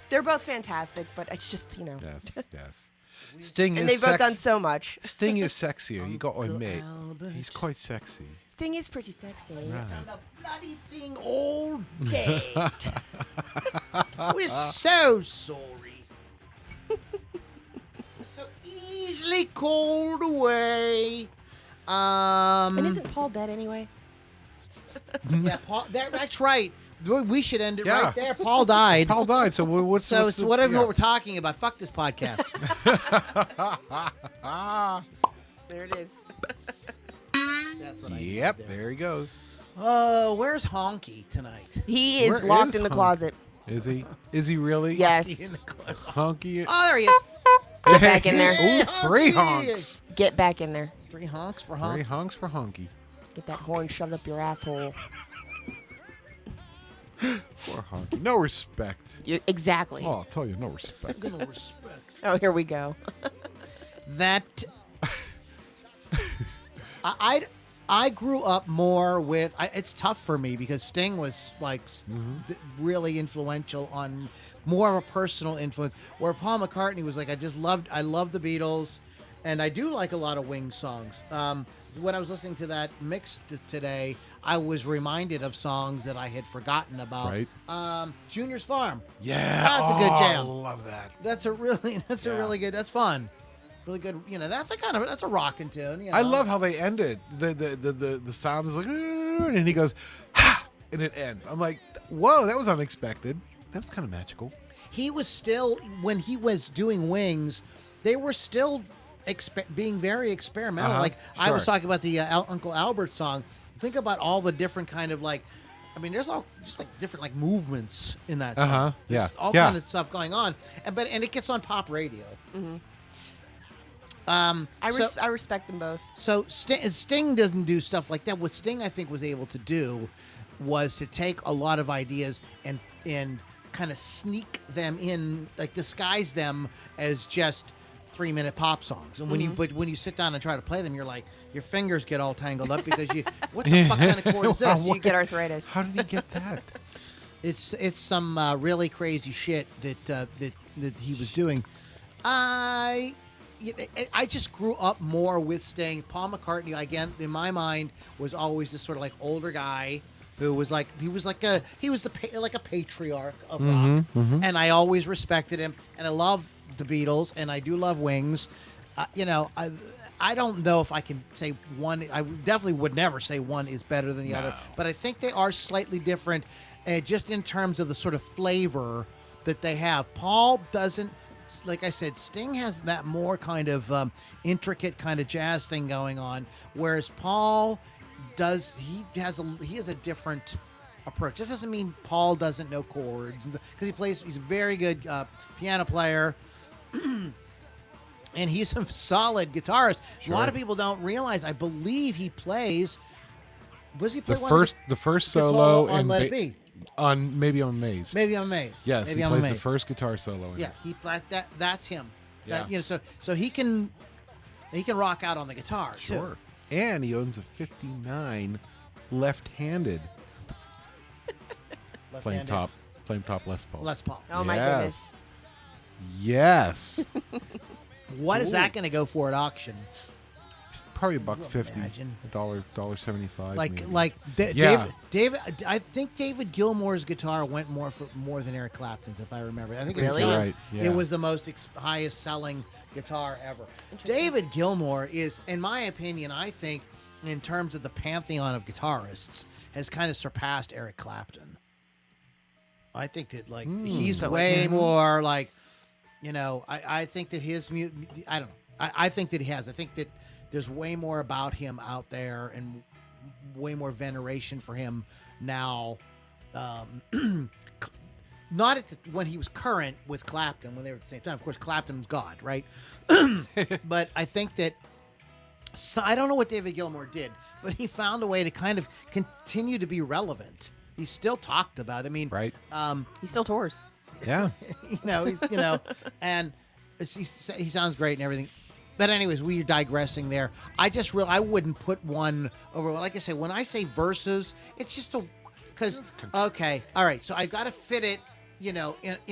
They're both fantastic, but it's just Yes, yes. Sting and is they've both done so much. Sting is sexier. You got to Uncle admit, Albert. he's quite sexy. Sting is pretty sexy. Right. Done the bloody thing all day. We're so sorry. So easily called away. And isn't Paul dead anyway? Yeah, Paul. That's right. We should end it Yeah. right there. Paul died. Paul died. So what's so what's the- whatever yeah. what we're talking about. Fuck this podcast. There it is. That's what I Yep, did there he goes. Oh, where's Honky tonight? He is Where locked is in the Hunk? closet. Is he? Is he really? Yes. In the closet. Honky. Oh, there he is. Get back in there. Ooh, 3 Honky. honks. Get back in there. 3 honks for 3 Honk. honks for Honky. Get that horn shoved up your asshole. Poor Honky. No respect. Exactly. Oh, I'll tell you, no respect. No respect. Oh, here we go. That I grew up more with. It's tough for me because Sting was like really influential on more of a personal influence. Where Paul McCartney was like, I loved the Beatles, and I do like a lot of Wings songs. When I was listening to that mix today, I was reminded of songs that I had forgotten about. Right. Junior's Farm. Yeah. That's a good jam. I love that. That's a really good. That's fun. Really good. That's a rocking tune. I love how they ended. The sound is like, and he goes, ha, and it ends. I'm like, whoa, that was unexpected. That was kind of magical. He was still, when he was doing Wings, they were still being very experimental. Uh-huh, Like I was sure. talking about the Uncle Albert song. Think about all the different kind of like, I mean, there's all just like different like movements in that song. Uh-huh, yeah, There's all yeah. kind of stuff going on, and it gets on pop radio. I respect them both. So Sting doesn't do stuff like that. What Sting, I think, was able to do was to take a lot of ideas and kind of sneak them in, like disguise them as just 3-minute pop songs. And when you sit down and try to play them, you're like, your fingers get all tangled up because what the fuck kind of chord is this? You get arthritis. How did he get that? It's some really crazy shit that he was doing. I just grew up more with Sting. Paul McCartney, again, in my mind, was always this sort of like older guy who was like a patriarch of rock, and I always respected him. And I love the Beatles, and I do love Wings. I don't know if I can say one. I definitely would never say one is better than the other, but I think they are slightly different, just in terms of the sort of flavor that they have. Paul doesn't. Like I said, Sting has that more kind of intricate kind of jazz thing going on, whereas Paul does. He has a different approach. That doesn't mean Paul doesn't know chords, because he's a very good piano player. And he's a solid guitarist. Sure. A lot of people don't realize. I believe he plays. Was he play The first solo on in Let It Be? maybe on Maze. Maybe I'm amazed. Yes, maybe he I'm plays the amazed. first guitar solo in Yeah, it. that's him. Yeah. So he can rock out on the guitar too. Sure. And he owns a 59 left-handed flame top Les Paul. Les Paul. Oh my Yes. goodness. Yes. What is that going to go for at auction? Probably $1.50. Imagine. $1.75. maybe. David. Yeah. I think David Gilmour's guitar went more than Eric Clapton's, if I remember. I think it was Really? Right, yeah. It was the most highest selling guitar ever. David Gilmour is, in my opinion, I think, in terms of the pantheon of guitarists, has kind of surpassed Eric Clapton. I think that he's way more like, I think that his music. I don't know. I think that he has. I think that there's way more about him out there and way more veneration for him now. Not when he was current with Clapton, when they were at the same time. Of course, Clapton's God, right? But I think that, I don't know what David Gilmour did, but he found a way to kind of continue to be relevant. He's still talked about. I mean, Right. He still tours. Yeah. And he sounds great and everything. But anyways, we're digressing there. I wouldn't put one over. Like I say, when I say verses, it's just okay, all right. So I've got to fit it, in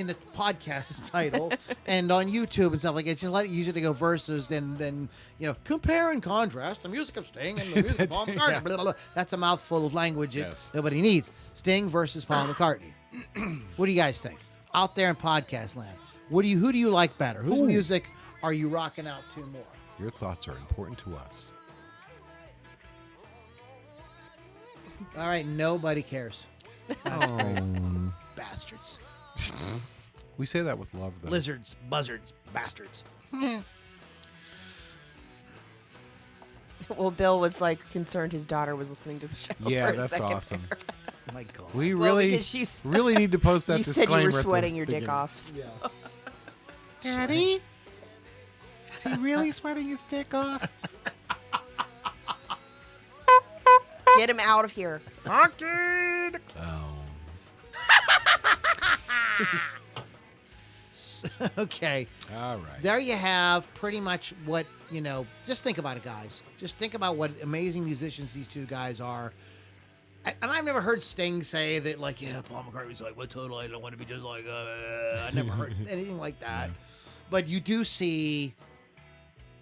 the podcast title and on YouTube and stuff like that. It's just a lot easier to go verses than compare and contrast the music of Sting and the music of Paul McCartney. Yeah. Blah, blah, blah. That's a mouthful of language that Yes. nobody needs. Sting versus Paul McCartney. What do you guys think out there in podcast land? Who do you like better? Whose music are you rocking out to more? Your thoughts are important to us. All right, nobody cares. That's great. Oh. Bastards. We say that with love, though. Lizards, buzzards, bastards. Well, Bill was like concerned his daughter was listening to the show. Yeah, for a that's second awesome. Oh my God. We Well, really, because she's- really need to post that You disclaimer. said you were at the sweating your dick beginning. off. so- Daddy? Is he really sweating his dick off? Get him out of here. Okay. Oh. Okay. All right. There you have pretty much what, just think about it, guys. Just think about what amazing musicians these two guys are. And I've never heard Sting say that, like, yeah, Paul McCartney's like, what total, I don't want to be just like, I never heard anything like that. But you do see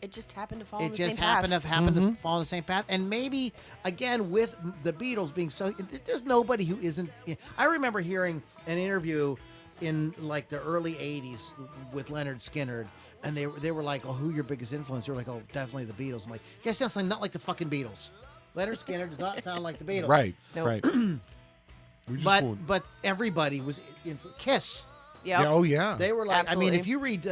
It just happened to fall in it the just same happened path. to to fall on the same path. And maybe, again, with the Beatles being so, there's nobody who isn't. I remember hearing an interview in like the early 80s with Leonard Skinner, and they were like, oh, who your biggest influence? They were like, oh, definitely the Beatles. I'm like, you guys sound like not like the fucking Beatles. Leonard Skinner does not sound like the Beatles. Right. Nope. Right. We just won't- But everybody was in Kiss. Yep. Yeah, oh yeah. They were like, I mean, Absolutely. if you read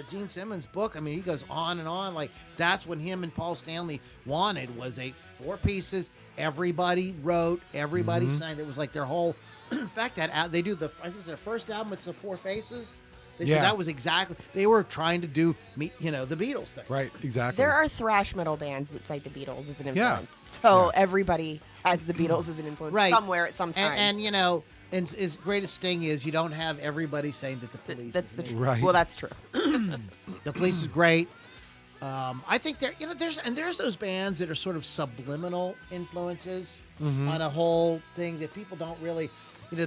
Gene Simmons' book, I mean, he goes on and on. Like, that's when him and Paul Stanley wanted was four pieces. Everybody wrote, everybody signed. It was like their whole. In fact, they do I think it's their first album. It's the Four Faces. They said Yeah. that was exactly. They were trying to do, the Beatles thing. Right. Exactly. There are thrash metal bands that cite the Beatles as an Yeah. influence. So everybody has the Beatles as an influence Right. somewhere at some time. And and as great as Sting is, you don't have everybody saying that the Police. That's is the amazing. truth. Right. Well, that's true. The Police is great. I think there's those bands that are sort of subliminal influences on a whole thing that people don't really,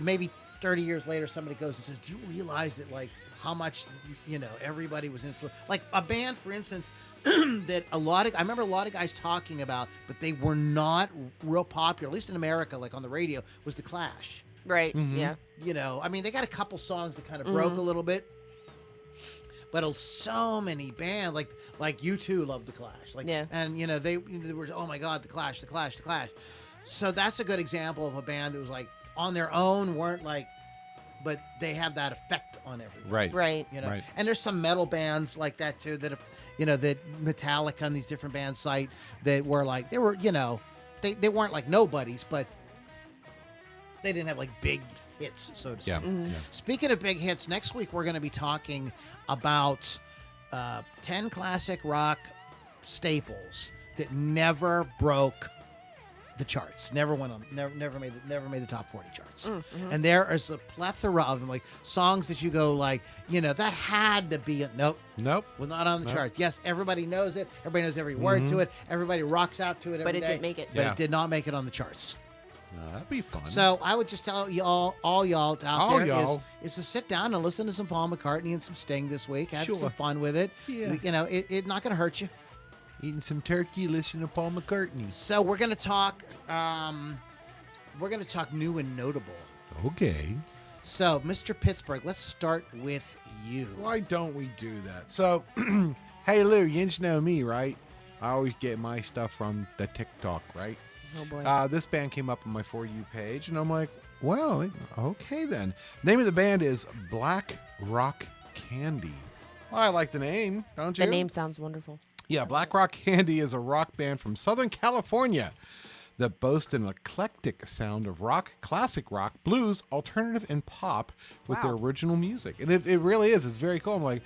maybe 30 years later somebody goes and says, do you realize that like how much, everybody was influenced? Like a band, for instance, that I remember a lot of guys talking about, but they were not real popular, at least in America, like on the radio, was The Clash. Right. Yeah. I mean, they got a couple songs that kind of broke a little bit. But so many bands, like U2 loved The Clash. Like, Yeah. And, they were, oh my God, The Clash, The Clash, The Clash. So that's a good example of a band that was like, on their own, weren't like, but they have that effect on everyone. Right. Right. Right. And there's some metal bands like that too that have, that Metallica and these different bands cite that were like, they were, they weren't like nobodies, but they didn't have like big hits, so to speak. Yeah. Yeah. Speaking of big hits, next week we're going to be talking about 10 classic rock staples that never broke the charts, never went on, never made the top 40 charts. And there is a plethora of them, like songs that you go like, that had to be Nope. well, not on the Nope. charts. Yes, everybody knows it. Everybody knows every word to it. Everybody rocks out to it every But it day, didn't make it. But Yeah. it did not make it on the charts. That'd be fun. So I would just tell y'all, all y'all out All there, y'all. is to sit down and listen to some Paul McCartney and some Sting this week. Have Sure. some fun with it. Yeah. It's not going to hurt you. Eating some turkey, listening to Paul McCartney. So we're going to talk. We're going to talk new and notable. Okay. So, Mr. Pittsburgh, let's start with you. Why don't we do that? So, hey Lou, you know me, right? I always get my stuff from the TikTok, right? Oh boy. This band came up on my For You page, and I'm like, well, okay then. Name of the band is Black Rock Candy. Well, I like the name, don't you? The name sounds wonderful. Yeah, Black Rock Candy is a rock band from Southern California that boasts an eclectic sound of rock, classic rock, blues, alternative, and pop with their Wow. original music. And it really is. It's very cool. I'm like,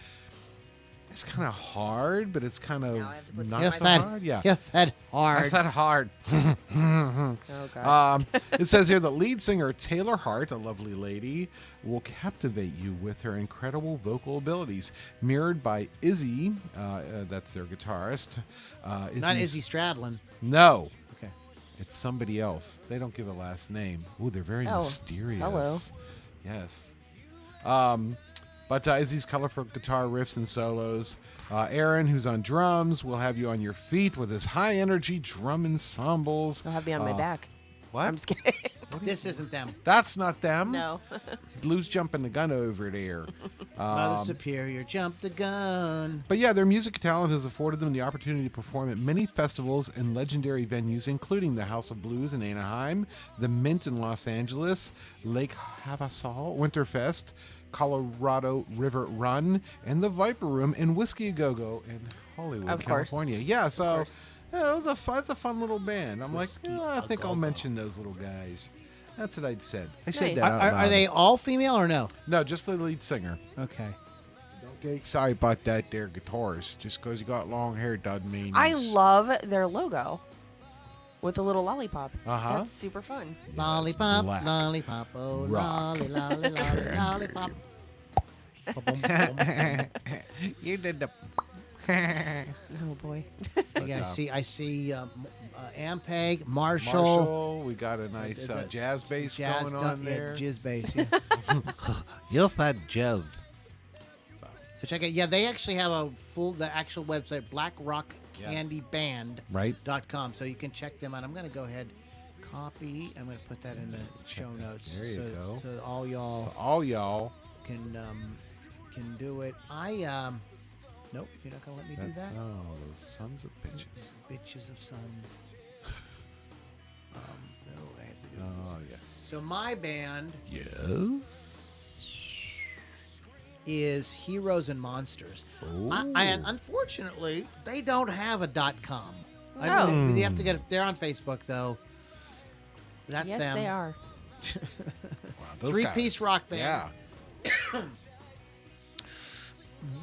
it's kind of hard, but it's kind of Now I have to put not this so in my hard. Yeah. Yes, that hard. That's not hard. Oh god. It says here that lead singer Taylor Hart, a lovely lady, will captivate you with her incredible vocal abilities, mirrored by Izzy, that's their guitarist. Not Izzy Stradlin. No, Okay. it's somebody else. They don't give a last name. Ooh, they're very Oh, mysterious. hello. Yes. But Izzy's colorful guitar riffs and solos. Aaron, who's on drums, will have you on your feet with his high-energy drum ensembles. I'll have me on my back. What? I'm just kidding. This isn't them. That's not them. No. Lou's jumping the gun over there. Mother Superior jumped the gun. But yeah, their music talent has afforded them the opportunity to perform at many festivals and legendary venues, including the House of Blues in Anaheim, the Mint in Los Angeles, Lake Havasu Winterfest, Colorado River Run, and the Viper Room in Whiskey A Go Go in Hollywood, Of course. California. Yeah, so course. yeah, it's a fun little band. I'm like, Whiskey I think I'll A-Go-Go. mention those little guys. That's what I said. I Nice. said that. out Are loud. they all female or no? No, just the lead singer. Okay. Don't get excited about that there guitarist. Just because you got long hair doesn't mean. I it's- love their logo with a little lollipop. Uh-huh. That's super fun. Lollipop, black. lollipop, oh, Rock. lolly, lollipop. Ba-boom, ba-boom. You did the. Oh boy. Yeah, I see Ampeg, Marshall, we got a nice Is it jazz bass jazz going on there. jizz bass. Yeah. You'll find jazz. So, So check it. Yeah, they actually have the actual website, blackrockcandyband.com. right? So you can check them out. I'm going to go ahead, copy. I'm going to put that in the show notes. There you so, go. So all y'all All y'all. can do it. Nope, you're not going to let me do that. Oh, those sons of bitches. Bitches of sons. No, I have to do this. Oh, yes. So my band Yes. is Heroes and Monsters. Oh. And unfortunately, they don't have a .com. I Oh. mean, they have to get. They're on Facebook though. That's yes, them. they are. Wow, those Three-piece guys. rock band. Yeah.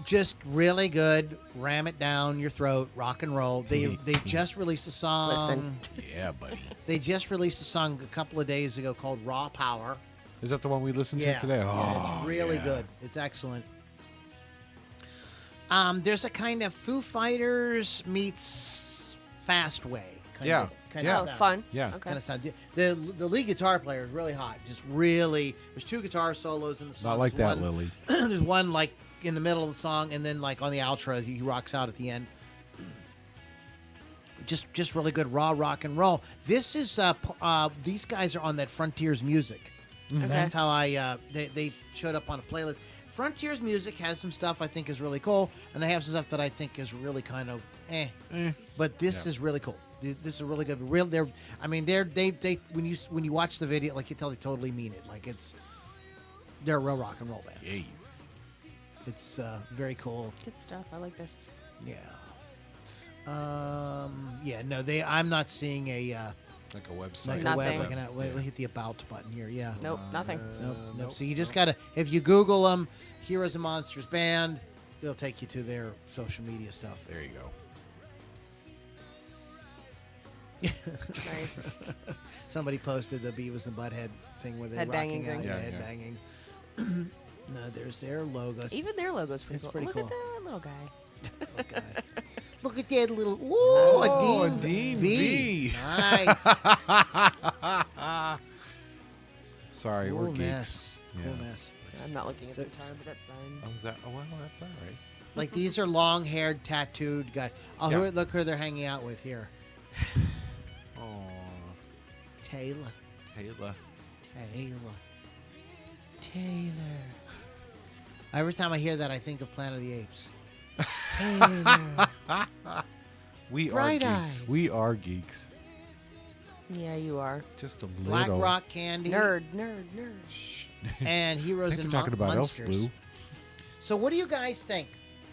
Just really good. Ram it down your throat. Rock and roll. They just released a song. Listen. Yeah, buddy. They just released a song a couple of days ago called Raw Power. Is that the one we listened to today? Oh, it's really yeah. good. It's excellent. There's a kind of Foo Fighters meets Fast Way. Yeah. Kind Yeah. Oh, fun. Yeah. Okay. Kind of sound. The lead guitar player is really hot. Just really. There's two guitar solos in the song. Not like There's that, one, Lily. There's one like in the middle of the song, and then like on the outro, he rocks out at the end. Just really good raw rock and roll. This is these guys are on that Frontiers Music. Okay. That's how they showed up on a playlist. Frontiers Music has some stuff I think is really cool, and they have some stuff that I think is really kind of But this is really cool. This is really good. They when you watch the video, like you tell they totally mean it. Like they're a real rock and roll band. Jeez. It's very cool. Good stuff. I like this. Yeah. No, I'm not seeing a Like a website. like a Nothing. web. We'll hit the about button here. Yeah. Nope, nothing. Nope. So you just gotta, if you Google them, Heroes and Monsters Band, it'll take you to their social media stuff. There you go. Nice. Somebody posted the Beavis and Butthead thing where they're Head banging rocking out, thing. Yeah, head yeah. banging. No, there's their logos. Even their logo's pretty It's cool. pretty Look cool. at that little guy. Oh, God. Look at that little. Ooh, Oh, a Dean, a Dean V. V. Nice. Sorry, we're Cool geeks. mess. Yeah. Cool mess. I'm not looking at So- the guitar, but that's fine. Oh, is that? Oh, well, that's all right. Like these are long-haired, tattooed guys. Oh, Yeah. look who they're hanging out with here. Oh, Taylor. Taylor. Every time I hear that, I think of Planet of the Apes. Taylor. We Bright are eyes. geeks. We are geeks. Yeah, you are. Just a Black little. Rock Candy. Nerd. Shh. And I Heroes think and you're talking about Monsters. Elf Blue. So what do you guys think?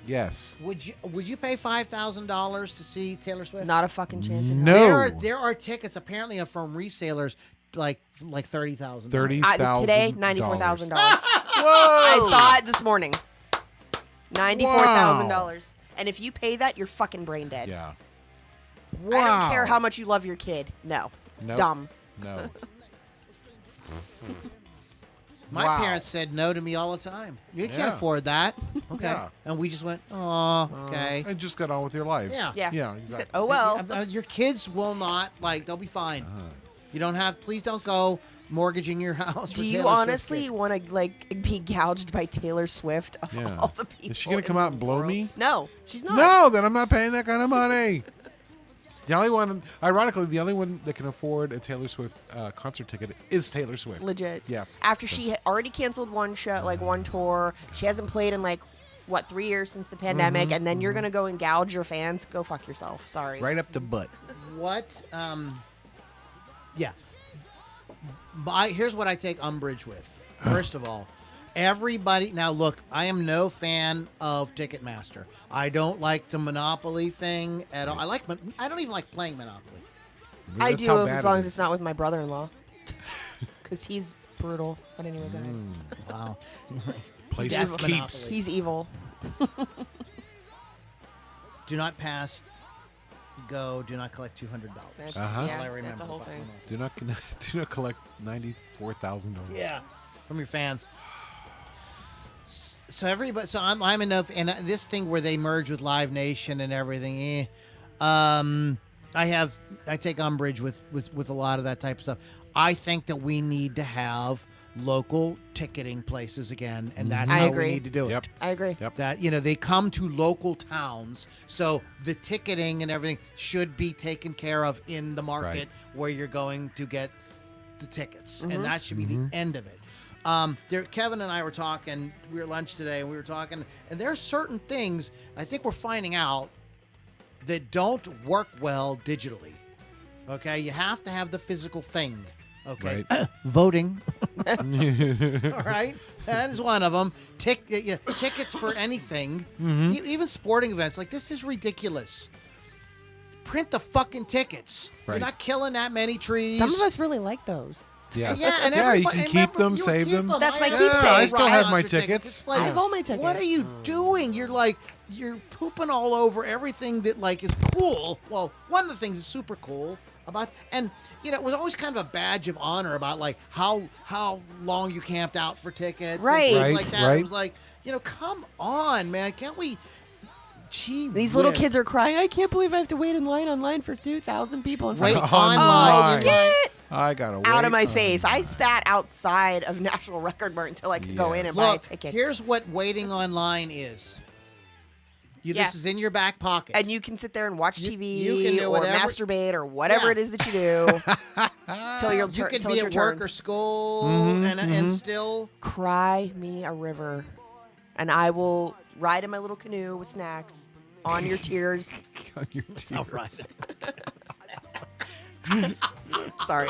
Yes. Would you pay $5,000 to see Taylor Swift? Not a fucking chance in No. hell. There are tickets apparently from resellers like $30,000. $30,000. Today, $94,000. Whoa! I saw it this morning. $94,000. And if you pay that, you're fucking brain dead. Yeah. I don't care how much you love your kid. No. Nope. Dumb. No. My Wow. parents said no to me all the time. You can't Yeah. afford that. Okay. Yeah. And we just went, oh, okay. And just got on with your lives. Yeah. Yeah. Yeah, exactly. Oh, well. Your kids will not, they'll be fine. You don't have, please don't go mortgaging your house. Do you honestly want to be gouged by Taylor Swift of Yeah. all the people? Is she gonna in come out the and blow world? me? No, she's not. No, then I'm not paying that kind of money. The only one, ironically, the only one that can afford a Taylor Swift concert ticket is Taylor Swift. Legit. Yeah. After she had already canceled one show, like one tour, she hasn't played in like 3 years since the pandemic, and then you're gonna go and gouge your fans. Go fuck yourself. Sorry. Right up the butt. What? Yeah. Here's what I take umbrage with. First of all, everybody. Now, look, I am no fan of Ticketmaster. I don't like the Monopoly thing at all. I don't even like playing Monopoly. I That's do, how bad as it long is. as it's not with my brother-in-law, because he's brutal. But anyway, go ahead. Wow. Place Death for Monopoly. keeps. He's evil. Do not pass. Go. Do not collect $200. That's, Uh-huh. yeah, All I remember that's a whole about thing. Monopoly. Do not collect $94,000. Yeah, from your fans. So everybody, so I'm enough, and this thing where they merge with Live Nation and everything. I take umbrage with a lot of that type of stuff. I think that we need to have local ticketing places again, and that's I how agree. we need to do Yep. it. I agree. Yep. That they come to local towns, so the ticketing and everything should be taken care of in the market Right. where you're going to get the tickets, Mm-hmm. and that should be the end of it. Kevin and I were talking. We were at lunch today, and we were talking, and there are certain things I think we're finding out that don't work well digitally. Okay, you have to have the physical thing. Okay, Right. voting. All right, that is one of them. Tickets for anything, even sporting events. Like, this is ridiculous. Print the fucking tickets. Right. You're not killing that many trees. Some of us really like those. Yeah. Yeah, and yeah, you everybody- can and keep them, you save keep them. That's my I keepsake. have Yeah, I still have my concert tickets. It's like, I have all my tickets. What are you doing? You're pooping all over everything that like is cool. Well, one of the things that's super cool about, and it was always kind of a badge of honor about like how long you camped out for tickets, Right. And things Right, like that. right. It was like, come on, man, can't we? Gee These little whiz. kids are crying. I can't believe I have to wait in line online for 2,000 people. In front Wait of online. Online. Get I gotta wait. out of my on- face. I sat outside of National Record Mart until I could go in and buy Look, tickets. here's what waiting online is. Yeah. This is in your back pocket. And you can sit there and watch You- TV you can do or whatever- masturbate or whatever Yeah. it is that you do till you're You could till be it's at your work turn. or school and still. Cry me a river, and I will ride in my little canoe with snacks on your tears. on your teeth. All right. Sorry,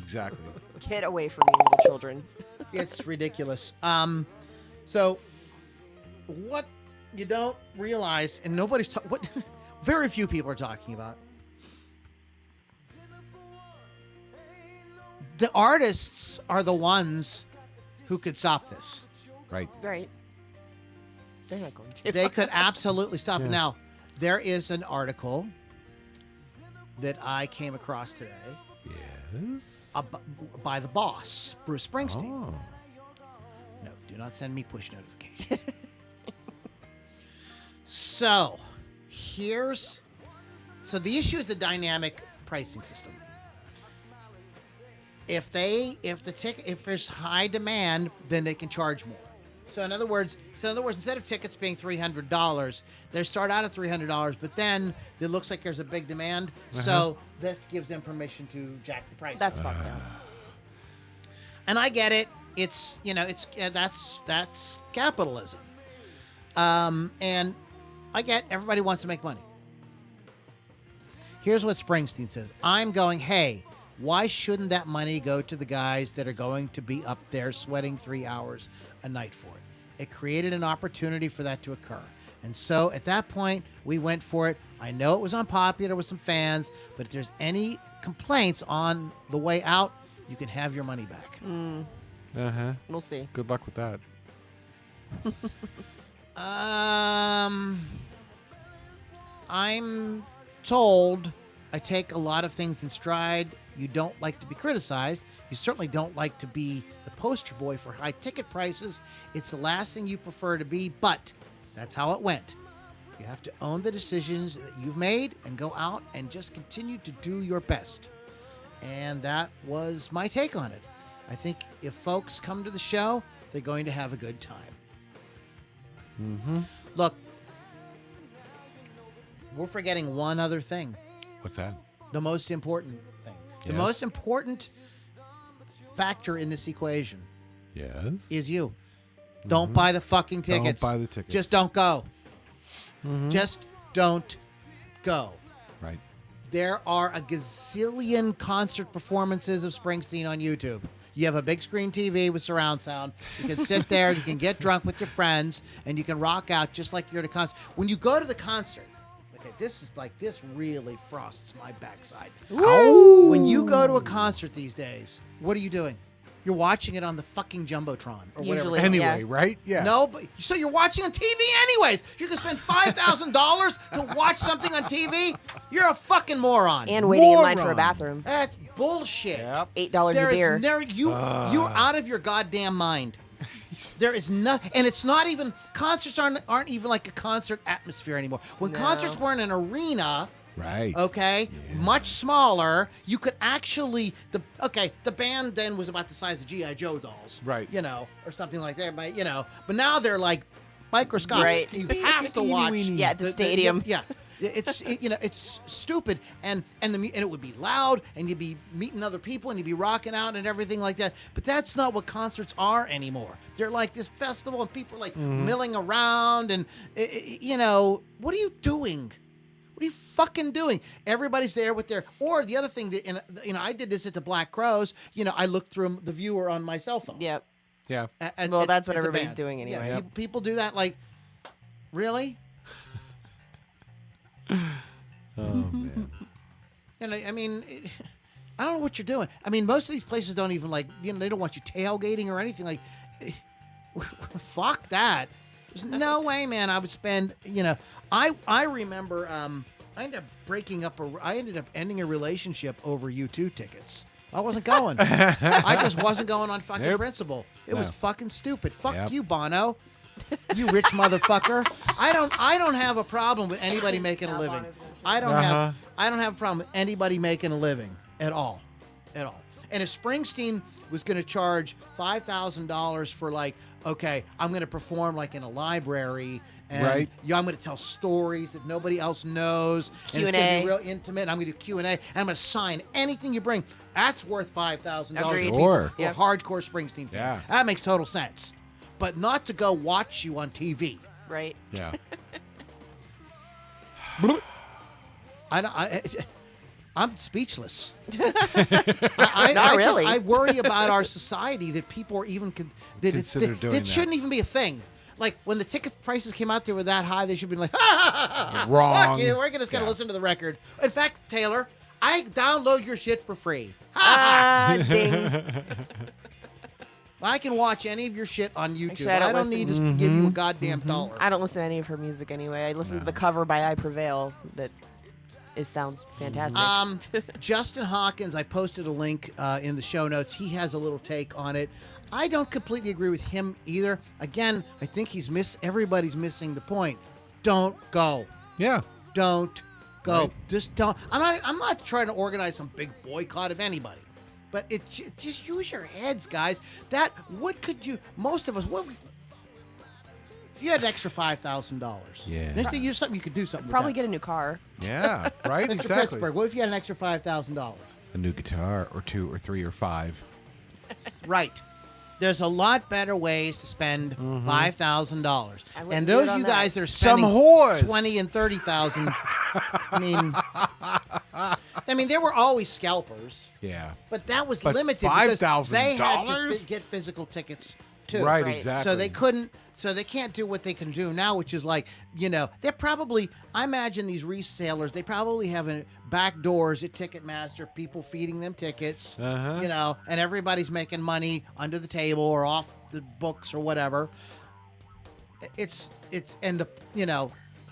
Exactly. get away from me, little children. It's ridiculous. So what you don't realize, and nobody's what very few people are talking about. The artists are the ones who could stop this. Right. Right? They're not going to. They could absolutely stop it. Yeah. Now, there is an article that I came across today Yes. by the boss, Bruce Springsteen. Oh. No, do not send me push notifications. So the issue is the dynamic pricing system. If there's high demand, then they can charge more. So in other words, instead of tickets being $300, they start out at $300, but then it looks like there's a big demand. So this gives them permission to jack the price. That's up. fucked up. And I get it. It's that's capitalism. And I get everybody wants to make money. Here's what Springsteen says. I'm going, hey, why shouldn't that money go to the guys that are going to be up there sweating 3 hours a night for it? It created an opportunity for that to occur. And so at that point, we went for it. I know it was unpopular with some fans, but if there's any complaints on the way out, you can have your money back. Uh-huh. We'll see. Good luck with that. I'm told I take a lot of things in stride. You don't like to be criticized. You certainly don't like to be the poster boy for high ticket prices. It's the last thing you prefer to be, but that's how it went. You have to own the decisions that you've made and go out and just continue to do your best. And that was my take on it. I think if folks come to the show, they're going to have a good time. Look, we're forgetting one other thing. What's that? The most important thing. The Yes. most important factor in this equation Yes. is you. Don't buy the fucking tickets. Don't buy the tickets. Just don't go. Just don't go. Right. There are a gazillion concert performances of Springsteen on YouTube. You have a big screen TV with surround sound. You can sit there, you can get drunk with your friends, and you can rock out just like you're at a concert. When you go to the concert, okay, this really frosts my backside. When you go to a concert these days, what are you doing? You're watching it on the fucking Jumbotron or whatever. Usually. Anyway, Yeah. right? Yeah. No, but so you're watching on TV anyways. You can spend $5,000 to watch something on TV. You're a fucking moron. And waiting in line for a Moron. bathroom. That's bullshit. Yep. $8 There a is beer. you're out of your goddamn mind. There is nothing, and it's not even concerts aren't even like a concert atmosphere anymore. When No. concerts were in an arena. Right. Okay, much smaller. You could actually the band then was about the size of GI Joe dolls, Right. You know, or something like that. But now they're like microscopic. Right. You have to watch. Yeah, at the stadium. It's stupid, and it would be loud, and you'd be meeting other people, and you'd be rocking out and everything like that. But that's not what concerts are anymore. They're like this festival, and people are like milling around, and what are you doing? What are you fucking doing? Everybody's there with their. Or the other thing that, and I did this at the Black Crows. I looked through the viewer on my cell phone. Yep. Yeah. Well, that's what at the everybody's band. doing anyway. Yeah, people do that. Like, really? Oh man. I mean, I don't know what you're doing. I mean, most of these places don't even they don't want you tailgating or anything. Like, fuck that. There's no way, man. I would spend. I remember. I ended up ending a relationship over U2 tickets. I wasn't going. I just wasn't going on fucking principle. It was fucking stupid. Fuck you, Bono. You rich motherfucker. I don't have a problem with anybody making a living. I don't have a problem with anybody making a living at all. And if Springsteen was going to charge $5,000 for I'm going to perform in a library and Right. I'm going to tell stories that nobody else knows and it's going to Q&A. be real intimate. I'm going to do Q&A and I'm going to sign anything you bring. That's worth $5,000 to Agreed. people Sure. who are hardcore Springsteen fans. Yeah. That makes total sense. But not to go watch you on TV. Right. Yeah. I'm speechless. Not really. I worry about our society that people are even Consider doing it that. shouldn't even be a thing. Like when the ticket prices came out, they were that high. They should be like, Wrong. Fuck you. We're just gonna Yeah. listen to the record. In fact, Taylor, I download your shit for free. Zing. I can watch any of your shit on YouTube. Actually, I don't I don't need to give you a goddamn dollar. I don't listen to any of her music anyway. I listen to the cover by I Prevail that sounds fantastic. Justin Hawkins, I posted a link in the show notes. He has a little take on it. I don't completely agree with him either. Again, I think everybody's missing the point. Don't go. Yeah. Don't go. Right. Just don't. I'm not trying to organize some big boycott of anybody. But just use your heads, guys. What could you? Most of us. If you had an extra $5,000, Yeah. there's something you could do something. Probably with get a new car. Yeah. Right. that. Mr. Exactly. Pittsburgh, what if you had an extra $5,000? A new guitar, or 2, or 3, or 5. Right. There's a lot better ways to spend $5,000. I wouldn't And do those it on you that. guys that are Some spending whores. 20 and 30,000. I mean, there were always scalpers, Yeah. but that was But limited because they had to $5,000? get physical tickets too. Right. Right. Exactly. So they can't do what they can do now, which is they're probably, I imagine these resellers, they probably have back doors at Ticketmaster, people feeding them tickets, Uh-huh. and everybody's making money under the table or off the books or whatever.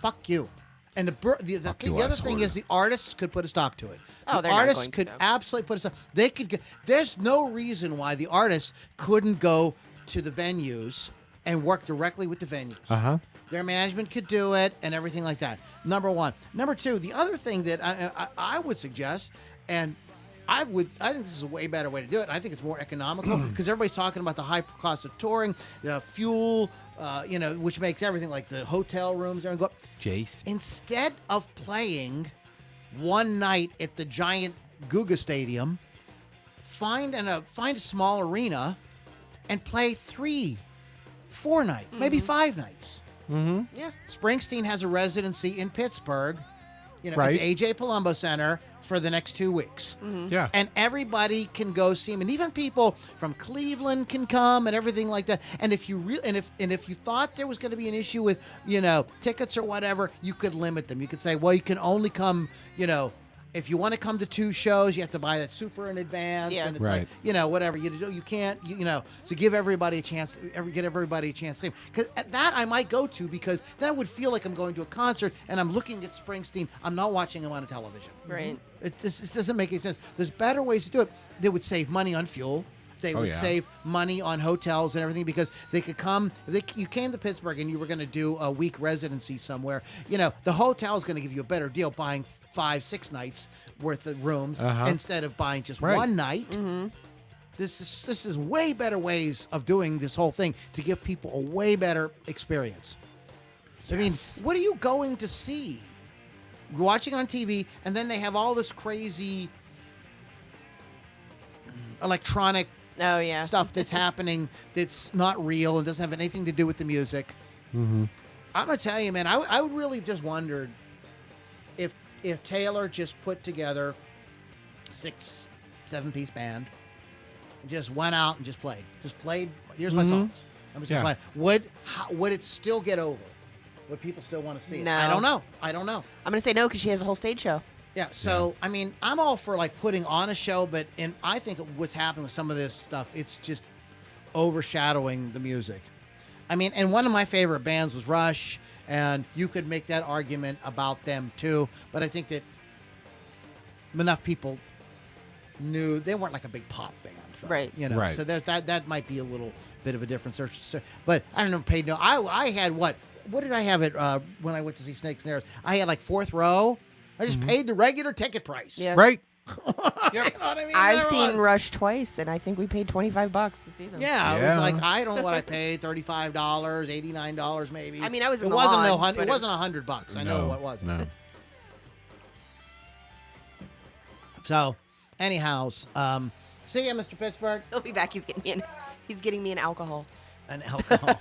Fuck you. And the you, other ass thing whore. is the artists could put a stop to it. Oh, the they're not artists going to, could though. absolutely put a stop. They could get. There's no reason why the artists couldn't go to the venues and work directly with the venues. Uh-huh. Their management could do it and everything like that. Number one. Number two, the other thing that I would suggest, and I think this is a way better way to do it. I think it's more economical because everybody's talking about the high cost of touring, fuel, which makes everything like the hotel rooms go up. Jace. Instead of playing one night at the giant Guga Stadium, find a small arena and play 3, 4 nights, maybe 5 nights. Mm-hmm. Yeah. Springsteen has a residency in Pittsburgh, Right. at the A.J. Palumbo Center for the next 2 weeks. Yeah. And everybody can go see him, and even people from Cleveland can come and everything like that. And if you if you thought there was going to be an issue with tickets or whatever, you could limit them. You could say, well, you can only come, if you want to come to 2 shows, you have to buy that super in advance. Yeah. And it's Right. like, whatever you can't, so give everybody a chance. Get everybody a chance to see him. Because that I might go to because then I would feel like I'm going to a concert and I'm looking at Springsteen. I'm not watching him on a television. Right. It doesn't make any sense. There's better ways to do it. They would save money on fuel. They would yeah. save money on hotels and everything because they could come. You came to Pittsburgh and you were going to do a week residency somewhere. The hotel is going to give you a better deal buying 5, 6 nights worth of rooms instead of buying just Right. one night. Mm-hmm. This is way better ways of doing this whole thing to give people a way better experience. Yes. I mean, what are you going to see? You're watching it on TV, and then they have all this crazy electronic Oh yeah. stuff that's happening that's not real and doesn't have anything to do with the music. Mm-hmm. I'm gonna tell you, man, I would really just wondered if Taylor just put together 6, 7-piece band and just went out and just played. Here's my songs. I'm just gonna play. Would it still get over? Would people still want to see it? No. I don't know. I'm gonna say no because she has a whole stage show. Yeah, so I mean, I'm all for like putting on a show, and I think what's happening with some of this stuff, it's just overshadowing the music. I mean, and one of my favorite bands was Rush, and you could make that argument about them too, but I think that enough people knew they weren't like a big pop band, though, Right. Right. So there's that might be a little bit of a difference. But I don't know. Paid no. I had what did I have it when I went to see Snakes and Arrows? I had like 4th row. I just paid the regular ticket price. Yeah. Right. You know what I mean? I've There seen was- Rush twice, and I think we paid $25 to see them. Yeah, it Yeah. was like I don't know what I paid, $35, $89 maybe. I mean, I was in it the wasn't lawn, no hun- but it it wasn't was- $100. I know what it was. No. So, anyhow, see ya, Mr. Pittsburgh. He'll be back. He's getting me an alcohol. And alcohol.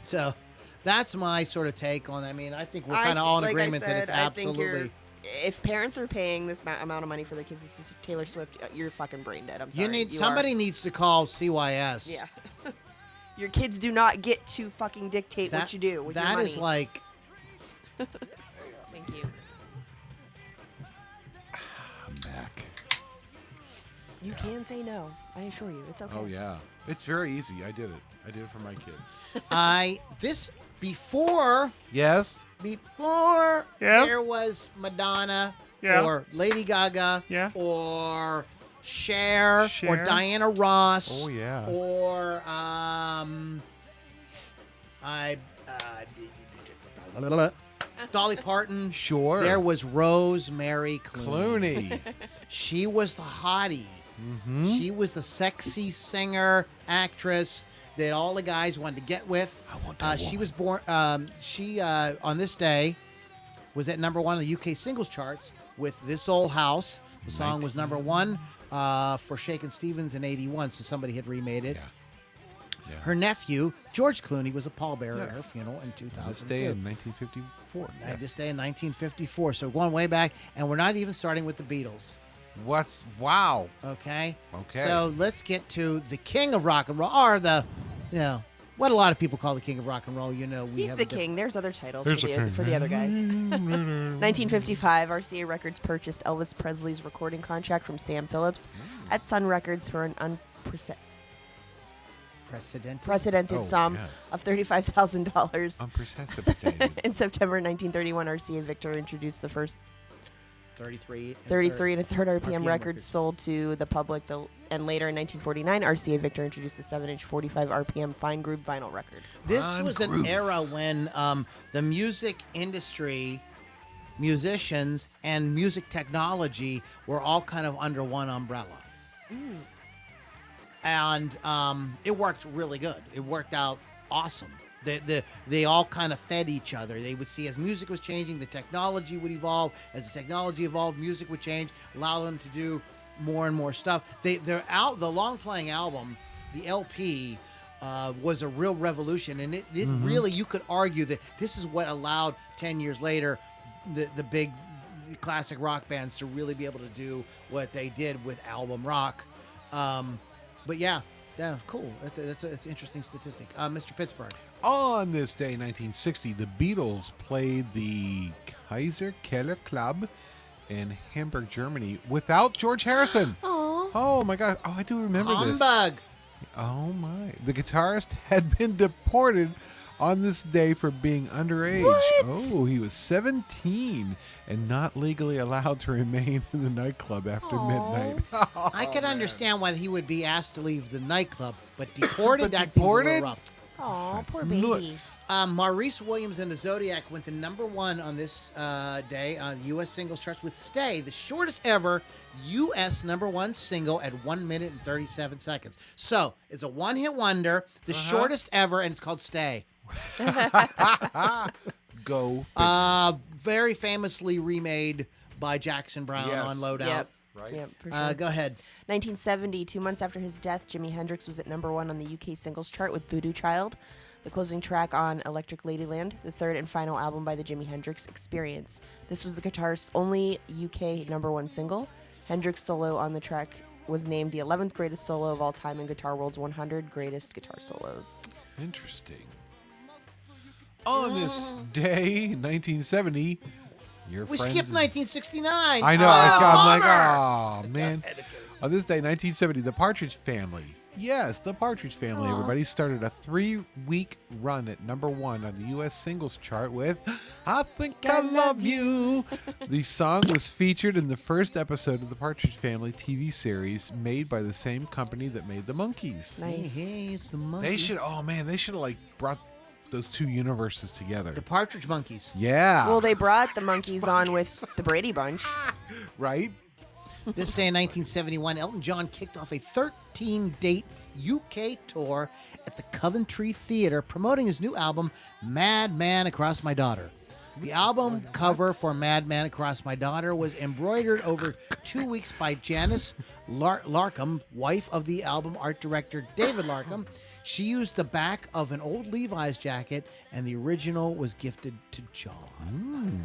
So, that's my sort of take on. I mean, I think we're kind of all in like I agreement that said, it's I think absolutely. if parents are paying this amount of money for their kids to see Taylor Swift, you're fucking brain dead. I'm sorry. Somebody needs to call CYS. Yeah. Your kids do not get to fucking dictate what you do with your money. That is like. Thank you. I'm back. You can say no. I assure you, it's okay. Oh yeah. It's very easy. I did it for my kids. Before Yes. Yes. there was Madonna Yeah. or Lady Gaga Yeah. or Cher or Cher. Diana Ross Oh, yeah. or Dolly Parton. Sure. There was Rosemary Clooney. Clooney. She was the hottie. Mm-hmm. She was the sexy singer, actress that all the guys wanted to get with. She was born. She on this day was at number 1 on the UK singles charts with "This Old House." The song was number 1 for Shakin' Stevens in '81, so somebody had remade it. Yeah. Her nephew George Clooney was a pallbearer at her Yes. funeral in 2002. This day in 1954. Yes. This day in 1954. So going way back, and we're not even starting with the Beatles. Wow. Okay. Okay. So let's get to the king of rock and roll, or what a lot of people call the king of rock and roll. We He's have the a king. There's other titles There's for a the, king. for the other guys. 1955, RCA Records purchased Elvis Presley's recording contract from Sam Phillips at Sun Records for an unprecedented Oh, sum yes. of $35,000. Unprecipitated. In September 1931, RCA Victor introduced the first 33 and a third RPM RPM records records. sold to the public. And later in 1949, RCA Victor introduced the 7-inch 45 RPM fine groove vinyl record. This Fine was an groove. era when the music industry musicians and music technology were all kind of under one umbrella. And it worked really good. It worked out awesome. They all kind of fed each other. They would see as music was changing, the technology would evolve. As the technology evolved, music would change, allow them to do more and more stuff. The long-playing album, the LP, was a real revolution. And it really, you could argue that this is what allowed 10 years later the big classic rock bands to really be able to do what they did with album rock. But yeah, cool. That's an interesting statistic. Mr. Pittsburgh. On this day, 1960, the Beatles played the Kaiser Keller Club in Hamburg, Germany, without George Harrison. Oh my God! Oh, I do remember this. Humbug. Oh my! The guitarist had been deported on this day for being underage. What? Oh, he was 17 and not legally allowed to remain in the nightclub after midnight. I could understand why he would be asked to leave the nightclub, but deported, But that seems a little deported? rough. Oh, poor That's baby. nuts. Maurice Williams and the Zodiac went to number 1 on this day on the U.S. singles charts with Stay, the shortest ever U.S. number 1 single at 1 minute and 37 seconds. So it's a one-hit wonder, the shortest ever, and it's called Stay. Go figure. Very famously remade by Jackson Brown Yes. on Loadout. Yep. Right? Yep, for sure. Go ahead. 1970, 2 months after his death, Jimi Hendrix was at number 1 on the UK singles chart with Voodoo Child, the closing track on Electric Ladyland, the third and final album by the Jimi Hendrix Experience. This was the guitarist's only UK number 1 single. Hendrix' solo on the track was named the 11th greatest solo of all time in Guitar World's 100 greatest guitar solos. Interesting. On this day, 1970, your We friends... skipped 1969. I know. I'm like, oh, man. On this day, 1970, the Partridge Family. Yes, the Partridge Family, everybody, started a 3-week run at number 1 on the U.S. singles chart with I Think I Love You. The song was featured in the first episode of the Partridge Family TV series made by the same company that made the Monkees. Nice. Hey, it's the monkey. They should have like brought those two universes together. The Partridge Monkeys. Yeah. Well, they brought the Monkees on with the Brady Bunch. right? This day in 1971, Elton John kicked off a 13-date UK tour at the Coventry Theatre promoting his new album, Mad Man Across My Daughter. The album cover for Mad Man Across My Daughter was embroidered over 2 weeks by Janice Larkham, wife of the album art director David Larkham. She used the back of an old Levi's jacket, and the original was gifted to John.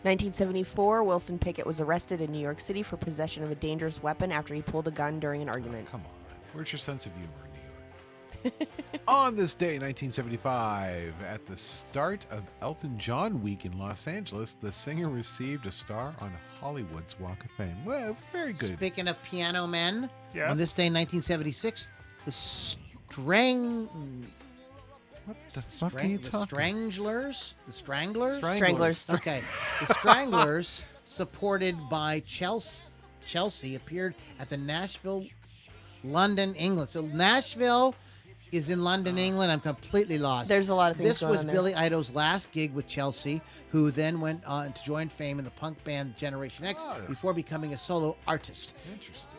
1974, Wilson Pickett was arrested in New York City for possession of a dangerous weapon after he pulled a gun during an argument. Come on. Where's your sense of humor in New York? On this day, 1975, at the start of Elton John Week in Los Angeles, the singer received a star on Hollywood's Walk of Fame. Well, very good. Speaking of piano men, Yes. on this day in 1976, the What the fuck are you talking? Stranglers? The Stranglers? Stranglers. Okay. The Stranglers, supported by Chelsea, appeared at the Nashville, London, England. So Nashville is in London, England. I'm completely lost. There's a lot of things This going was on there. Billy Idol's last gig with Chelsea, who then went on to join fame in the punk band Generation X before becoming a solo artist. Interesting.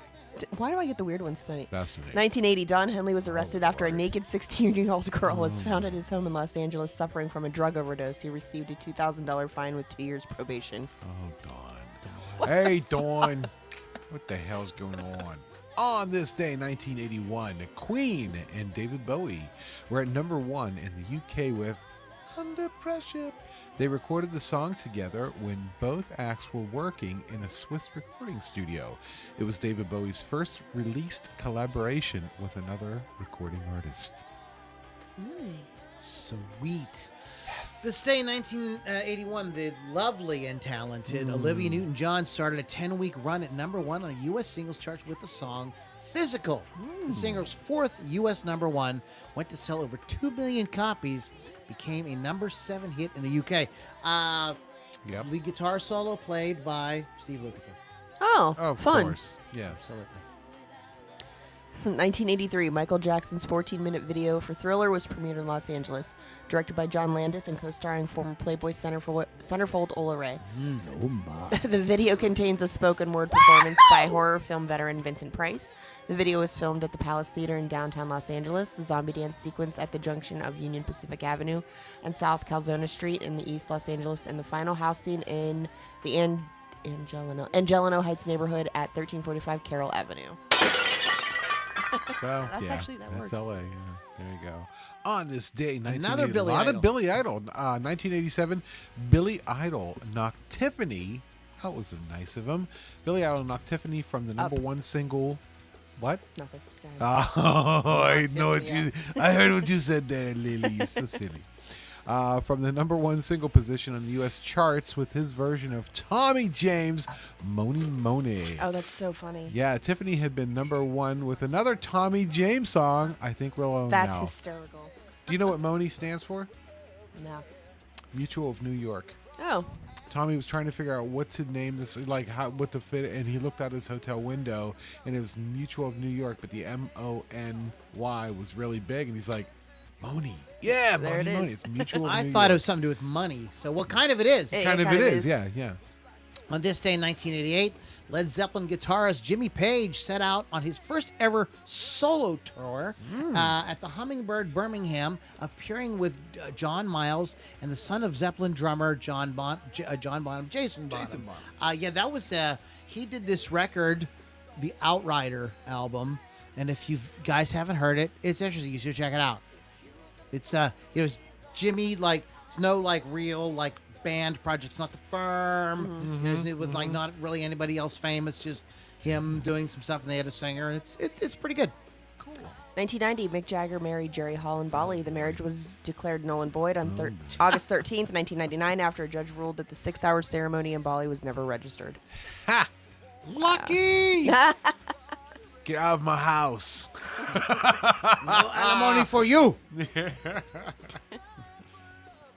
Why do I get the weird ones tonight? Fascinating. 1980, Don Henley was arrested after a naked 16-year-old girl was found at his home in Los Angeles suffering from a drug overdose. He received a $2,000 fine with 2 years probation. Oh, Dawn. Hey, Dawn. What the hell's going on? On this day, 1981, Queen and David Bowie were at number 1 in the UK with Under Pressure. They recorded the song together when both acts were working in a Swiss recording studio. It was David Bowie's first released collaboration with another recording artist. Sweet. This day in 1981, the lovely and talented Olivia Newton-John started a 10-week run at number 1 on the U.S. singles charts with the song Physical. The singer's 4th U.S. number 1 went to sell over 2 million copies, became a number 7 hit in the U.K. Yep. The guitar solo played by Steve Lukather. Oh, Of fun. course. Yes. Absolutely. 1983, Michael Jackson's 14-minute video for Thriller was premiered in Los Angeles, directed by John Landis and co-starring former Playboy centerfold Ola Ray. The video contains a spoken word performance by horror film veteran Vincent Price. The video was filmed at the Palace Theater in downtown Los Angeles. The zombie dance sequence at the junction of Union Pacific Avenue and South Calzona Street in the East Los Angeles, and the final house scene in the Angelino Heights neighborhood at 1345 Carroll Avenue. Well, That's that's works. LA. Yeah, there you go. On this day, Another 1980, Billy a lot Idol. of Billy Idol. 1987, Billy Idol knocked Tiffany. That was nice of him. Billy Idol knocked Tiffany from the number one single. What? Nothing. Go ahead. Oh, I know what Tiffany, you. I heard what you said there, Lily. You're so silly. From the number one single position on the U.S. charts with his version of Tommy James, Moni Moni. Oh, that's so funny. Yeah, Tiffany had been number one with another Tommy James song. I think we'll own That's now. hysterical. Do you know what Moni stands for? No. Mutual of New York. Oh. Tommy was trying to figure out what to name this, like what to fit, and he looked out his hotel window, and it was Mutual of New York, but the M-O-N-Y was really big, and he's like, Moni. Yeah, There Moni, it Moni. is. It's Mutual of I New thought it York. was something to do with money. So what kind of it is? It Kind of kind it of is, is. yeah. On this day in 1988, Led Zeppelin guitarist Jimmy Page set out on his first ever solo tour at the Hummingbird, Birmingham, appearing with John Miles and the son of Zeppelin drummer John Bonham, Jason Bonham. Yeah, that was he did this record, the Outrider album, and if you guys haven't heard it, it's interesting. You should check it out. It's it was Jimmy, like it's no like real like band project. It's not the Firm. There's with like not really anybody else famous. Just him doing some stuff, and they had a singer, and it's pretty good. 1990, Mick Jagger married Jerry Hall in Bali. The marriage was declared null and void on August 13th, 1999, after a judge ruled that the 6-hour ceremony in Bali was never registered. Ha! Lucky! Get out of my house. No alimony for you.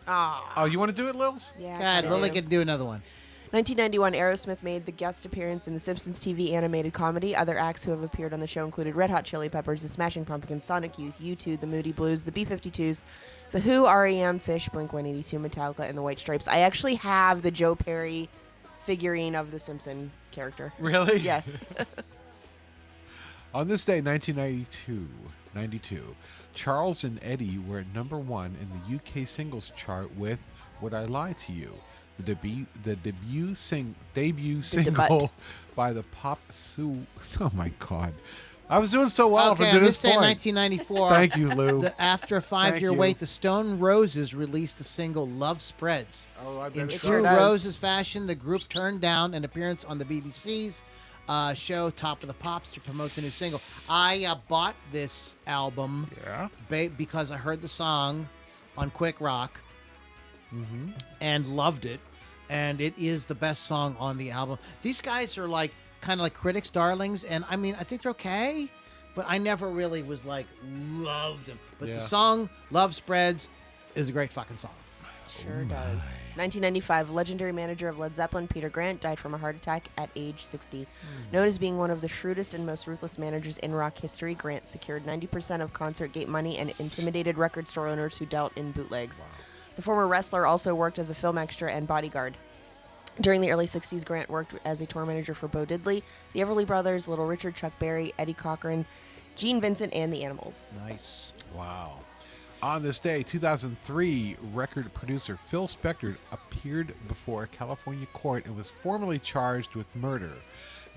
Oh, you want to do it, Lils? Yeah. God, kinda Lily do. could do another one. 1991, Aerosmith made the guest appearance in the Simpsons TV animated comedy. Other acts who have appeared on the show included Red Hot Chili Peppers, The Smashing Pumpkins, Sonic Youth, U2, The Moody Blues, The B-52s, The Who, R.E.M., Fish, Blink-182, Metallica, and The White Stripes. I actually have the Joe Perry figurine of the Simpson character. Really? Yes. On this day, 1992, Charles and Eddie were at number one in the UK singles chart with "Would I Lie to You," the debut single by the pop Sue. Oh my God, I was doing so well up Okay, until on this this day in point. 1994, Thank you, Lou. after a 5-year you. wait, the Stone Roses released the single "Love Spreads." Oh, I bet In it true does. Roses fashion, the group turned down an appearance on the BBC's show Top of the Pops to promote the new single. I bought this album because I heard the song on Quick Rock and loved it, and it is the best song on the album. These guys are like kind of like critics' darlings, and I mean I think they're okay, but I never really was like loved them. But Yeah. the song "Love Spreads" is a great fucking song. Sure does. 1995, legendary manager of Led Zeppelin, Peter Grant, died from a heart attack at age 60. Known as being one of the shrewdest and most ruthless managers in rock history, Grant secured 90% of concert gate money and intimidated record store owners who dealt in bootlegs. The former wrestler also worked as a film extra and bodyguard. During the early 60s, Grant worked as a tour manager for Bo Diddley, the Everly Brothers, Little Richard, Chuck Berry, Eddie Cochran, Gene Vincent, and the Animals. Nice. Wow. On this day, 2003, record producer Phil Spector appeared before a California court and was formally charged with murder.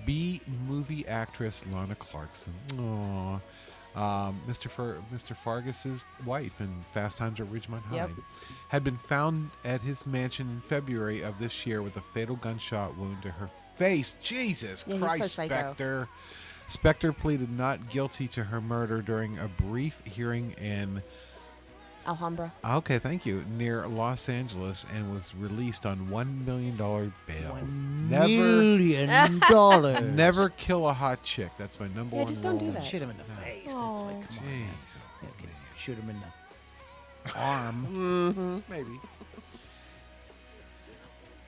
B-movie actress Lana Clarkson, Mr. Fargus's wife in Fast Times at Ridgemont High, Yep. had been found at his mansion in February of this year with a fatal gunshot wound to her face. Jesus Yeah, he's so Christ, psycho. Spector. Spector pleaded not guilty to her murder during a brief hearing in Alhambra. Okay, thank you. Near Los Angeles, and was released on $1 million bail. Never kill a hot chick. That's my number Yeah, one just don't do rule. that. Shoot him in the face. That's Aw. like, come on. man. Jeez. Yeah, okay. Shoot him in the arm. Maybe.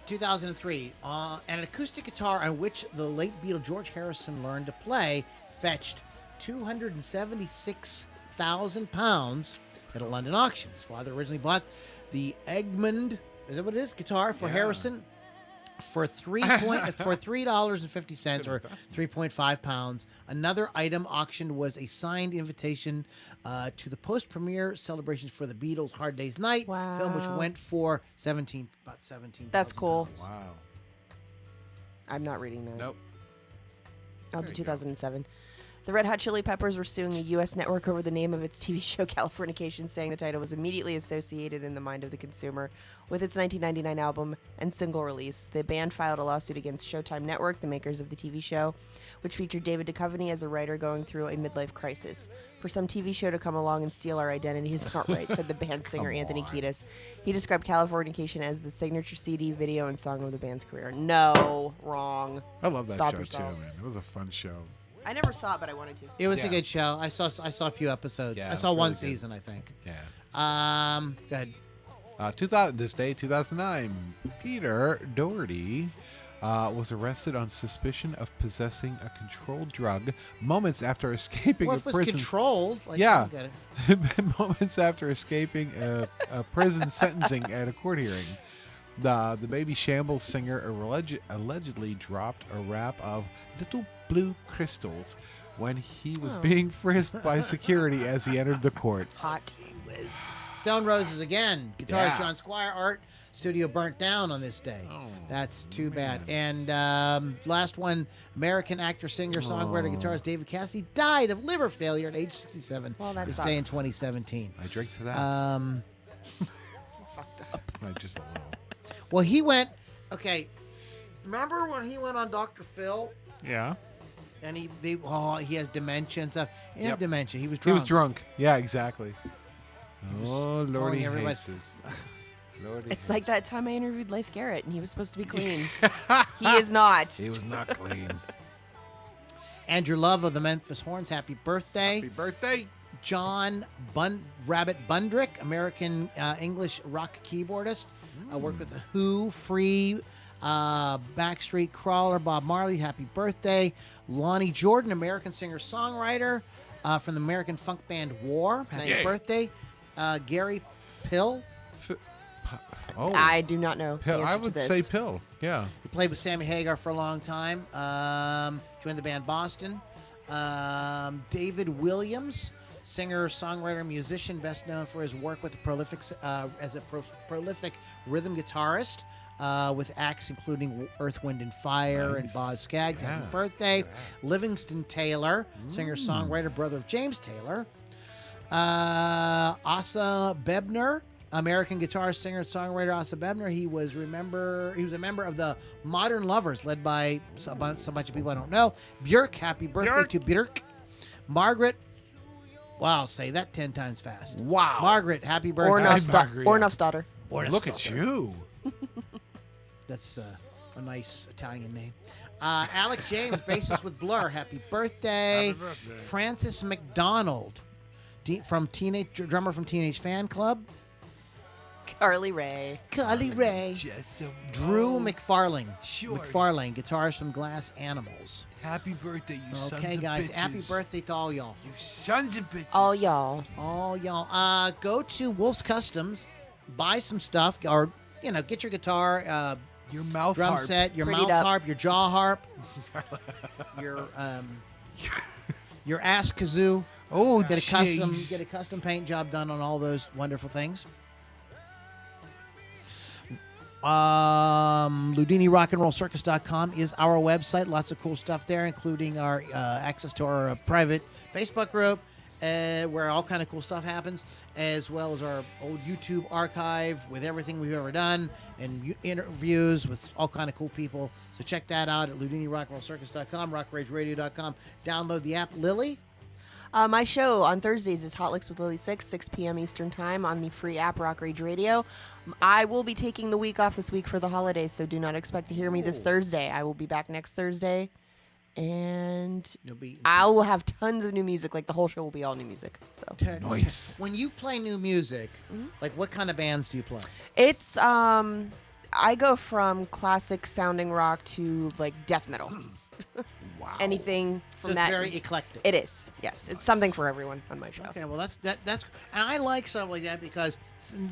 2003, an acoustic guitar on which the late Beatle George Harrison learned to play fetched £276,000 at a London auction. His father originally bought the Egmond, is that what it is? Guitar for Harrison for $3.50 or 3.5 pounds. Another item auctioned was a signed invitation to the post-premiere celebrations for the Beatles' Hard Day's Night film, which went for about 17. That's cool. Wow. I'm not reading that. Nope. On to 2007. The Red Hot Chili Peppers were suing a U.S. network over the name of its TV show Californication, saying the title was immediately associated in the mind of the consumer with its 1999 album and single release. The band filed a lawsuit against Showtime Network, the makers of the TV show, which featured David Duchovny as a writer going through a midlife crisis. For some TV show to come along and steal our identity is not right, said the band's singer Anthony Kiedis. He described Californication as the signature CD, video, and song of the band's career. No, wrong. I love that Stop show yourself. too, man. It was a fun show. I never saw it, but I wanted to. It was a Yeah. good show. I saw a few episodes. Yeah, I it saw was one really good. season, I think. Yeah. Go ahead. 2009, Peter Doherty was arrested on suspicion of possessing a controlled drug moments after escaping Well, a if it was prison. controlled, like, Yeah. I get it. Moments after escaping a prison sentencing at a court hearing. The Baby Shambles singer allegedly dropped a wrap of little blue crystals when he was being frisked by security as he entered the court. Hot. Stone Roses again. Guitarist Yeah. John Squire. Art studio burnt down on this day. Oh, That's too bad. And last one, American actor, singer, songwriter, guitarist David Cassidy died of liver failure at age 67. Well, that this day in sucks. 2017. I drink to that. Fucked up. Just a little. Well, he went. Okay, remember when he went on Dr. Phil Yeah. and he has dementia and stuff. He didn't have Yep. dementia. He was drunk. He was drunk. Yeah, exactly. Oh, telling Lordy everybody- Jesus. Lordy It's like that time I interviewed Leif Garrett, and he was supposed to be clean. He is not. He was not clean. Andrew Love of the Memphis Horns. Happy birthday. Happy birthday. John Rabbit Bundrick, American English rock keyboardist. Worked with The Who, Free, Backstreet Crawler, Bob Marley. Happy birthday. Lonnie Jordan, American singer-songwriter from the American funk band War. Happy Nice. birthday. Gary Pill. Oh, I do not know the pill. answer I to would this. say pill. Yeah. He played with Sammy Hagar for a long time. Joined the band Boston. David Williams, singer, songwriter, musician, best known for his work with the prolific rhythm guitarist with acts including Earth, Wind, and Fire and Nice. Boz Scaggs. Yeah. Happy birthday. Livingston Taylor, singer, songwriter, brother of James Taylor. Asa Bebner, American guitarist, singer, and songwriter Asa Bebner. He was a member of the Modern Lovers, led by a bunch of people I don't know. Björk, happy birthday to Björk. Margaret, wow, say that 10 times fast. Wow. Margaret, happy birthday. Margaret. Ornoff's daughter. Look at you. That's a nice Italian name. Alex James, bassist with Blur, happy birthday. Happy birthday. Francis McDonald, drummer from Teenage Fan Club. Carly Rae. Carly Rae. Drew McFarlane. Sure. McFarlane, guitarist from Glass Animals. Happy birthday, you sons Okay, of guys, bitches. happy birthday to all y'all. You sons of bitches. All y'all. All y'all. Go to Wolf's Customs, buy some stuff, or get your guitar, Your mouth drum harp. set, your Prettied mouth up. harp, your jaw harp, your ass kazoo. Oh, Get jeez. a custom paint job done on all those wonderful things. LoudiniRockandRollCircus.com is our website. Lots of cool stuff there, including our access to our private Facebook group, where all kind of cool stuff happens, as well as our old YouTube archive with everything we've ever done and interviews with all kind of cool people. So check that out at LoudiniRockandRollCircus.com, RockRageRadio.com. Download the app. Lily? My show on Thursdays is Hot Licks with Lily 6 p.m. Eastern Time on the free app Rock Rage Radio. I will be taking the week off this week for the holidays, so do not expect to hear me this Thursday. I will be back next Thursday, and You'll be I will have tons of new music. Like, the whole show will be all new music. So Nice. When you play new music, like what kind of bands do you play? it's I go from classic sounding rock to like death metal. Wow. Anything So from it's that. very eclectic. It is. Yes, it's something for everyone on my show. Okay, well that's and I like something like that because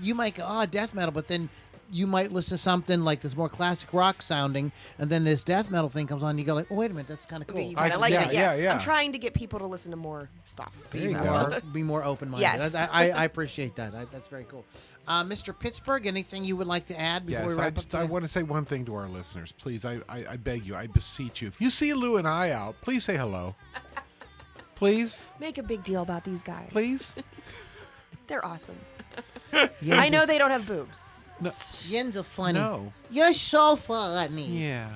you might go, oh, death metal, but then you might listen to something like this more classic rock sounding, and then this death metal thing comes on, and you go like, oh, wait a minute, that's kind of cool. You kinda like yeah, that, yeah. I'm trying to get people to listen to more stuff. There you so. go. Be more open-minded. Yes. I appreciate that. That's very cool. Mr. Pittsburgh, anything you would like to add before we Yes, wrap up I today? want to say one thing to our listeners. Please, I beg you, I beseech you. If you see Lou and I out, please say hello. Please, Make a big deal about these guys. please. They're awesome. Jens I know is- they don't have boobs. Jens are funny. No. You're so funny. Yeah.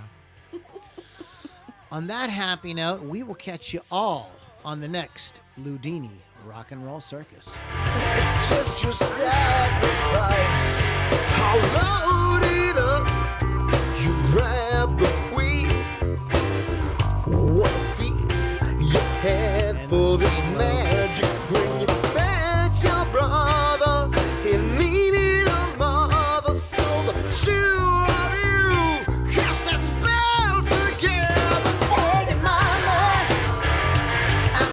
On that happy note, we will catch you all on the next Loudini Rock and Roll Circus. It's just your sacrifice.